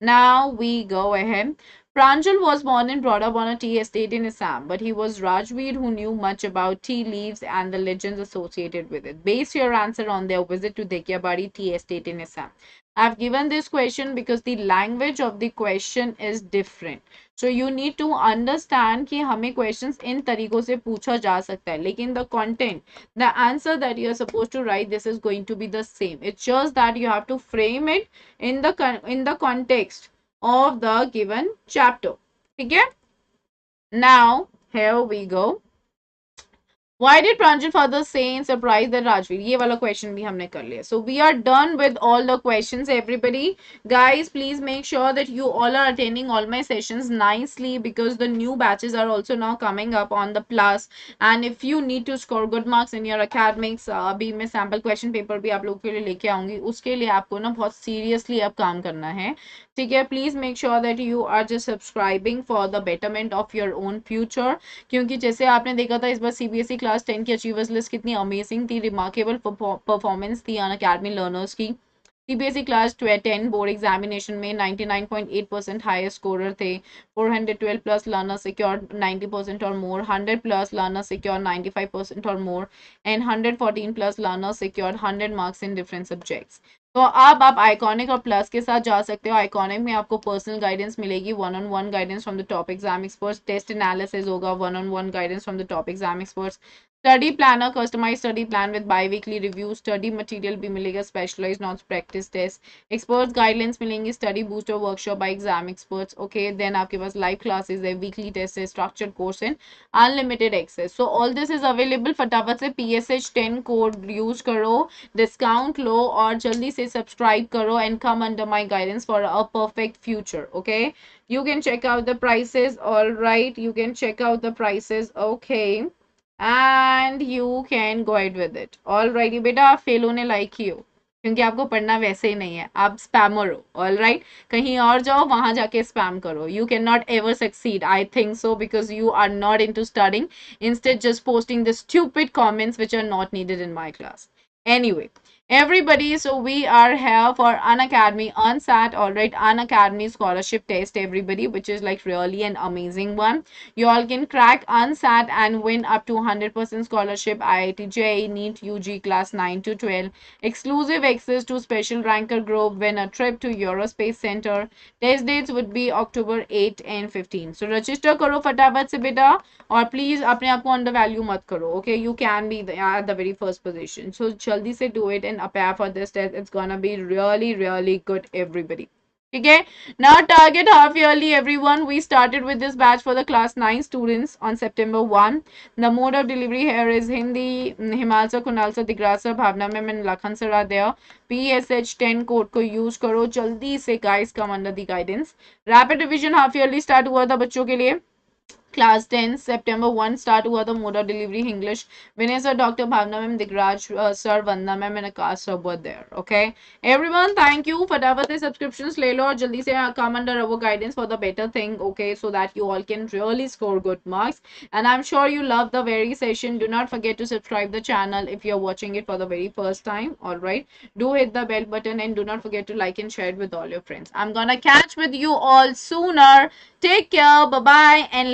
Now we go ahead. Pranjal was born and brought up on a tea estate in Assam, but he was Rajveer who knew much about tea leaves and the legends associated with it. Base your answer on their visit to Dekiabadi Tea Estate in Assam. I've given this question because the language of the question is different. So you need to understand कि हमें questions in तरीकों से पूछा जा सकता है, लेकिन the content, the answer that you are suppose to write, this is going to be the same. It's just that you have to frame it in the context of the given chapter. ठीक है. Now here we go. Why did Pranjit father say in surprise that Rajveer? ये वाला question भी हमने कर लिया. So we are done with all the questions, everybody. Guys, please make sure that you all are attending all my sessions nicely, because the new batches are also now coming up on the plus. And if you need to score good marks in your academics, अभी मैं sample question paper भी आप लोगों के लिए लेके आऊंगी. उसके लिए आपको ना बहुत seriously अब काम करना है. ठीक है. Please make sure that you are just subscribing for the betterment of your own future. क्योंकि जैसे आपने देखा था इस बार CBSE क्लास 10 की अचीवर्स लिस्ट कितनी अमेजिंग थी, रिमार्केबल परफॉर्मेंस थी अनअकैडमी लर्नर्स की. CBSE क्लास 10 बोर्ड एग्जामिनेशन में 99.8% हाईएस्ट स्कोरर थे. 412 प्लस लर्नर सिक्योर 90% और मोर, 100 प्लस लर्नर सिक्योर 95% और more, and 114 plus learner secure 100 marks in different subjects. तो अब आप आइकॉनिक और प्लस के साथ जा सकते हो. आइकॉनिक में आपको पर्सनल गाइडेंस मिलेगी, one on one guidance from the top exam experts, test analysis होगा, one on one guidance from the top exam experts, study planner, customise study plan with biweekly review, study material भी मिलेगा, specialise notes, practice test, experts guidelines मिलेंगी, study booster workshop by exam experts. Okay, then आपके पास live classes है, weekly test है, structured course and unlimited access. So all this is available. फटाफट से PSH10 code use करो, discount लो और जल्दी से सब्सक्राइब करो and come under my guidance for a perfect future. Okay, you can check out the prices. All right, you can check out the prices. Okay, and you can go ahead with it. All right, ये बेटा आप fail होने लायक ही हो, क्योंकि आपको पढ़ना वैसे ही नहीं है, आप स्पैमर हो. ऑल राइट, कहीं और जाओ, वहां जाके स्पैम करो. You can not ever succeed, I think so, because you are not into studying, instead just posting the stupid comments which are not needed in my class. Anyway, everybody, so we are here for Unacademy UNSAT. All right, Unacademy scholarship test, everybody, which is like really an amazing one. You all can crack UNSAT and win up to 100% scholarship, IIT JEE NEET UG class 9 to 12, exclusive access to special ranker group, win a trip to Eurospace Center. Test dates would be October 8 and 15. So register करो फटाफट से बेटा, और please अपने आप को under value मत करो. Okay, you can be at the very first position. So जल्दी से do it and appear for this test. It's gonna be really really good, everybody. ठीक है. Now target half yearly, everyone. We started with this batch for the class 9 students on September 1. The mode of delivery here is Hindi, Himalsa, Kunalsa, Digrasa, Bhavna Ma'am and Lakhan sir are there. PSH10 code को use करो जल्दी से guys, come under the guidance. Rapid revision half yearly start हुआ था बच्चों के लिए. Class 10 सितंबर 1 start हुआ था. Mode of delivery English, Vinay sir, doctor Bhavna ma'am, Digraj sir, Vandana ma'am and Aakash sir were there. Okay everyone, thank you. फटाफट से सब्सक्रिप्शंस ले लो और जल्दी से come under our guidance for the better thing. Okay, so that you all can really score good marks, and I am sure you love the very session. Do not forget to subscribe the channel if you are watching it for the very first time. All right, do hit the bell button and do not forget to like and share it with all your friends. I'm gonna catch with you all sooner. Take care, bye bye, and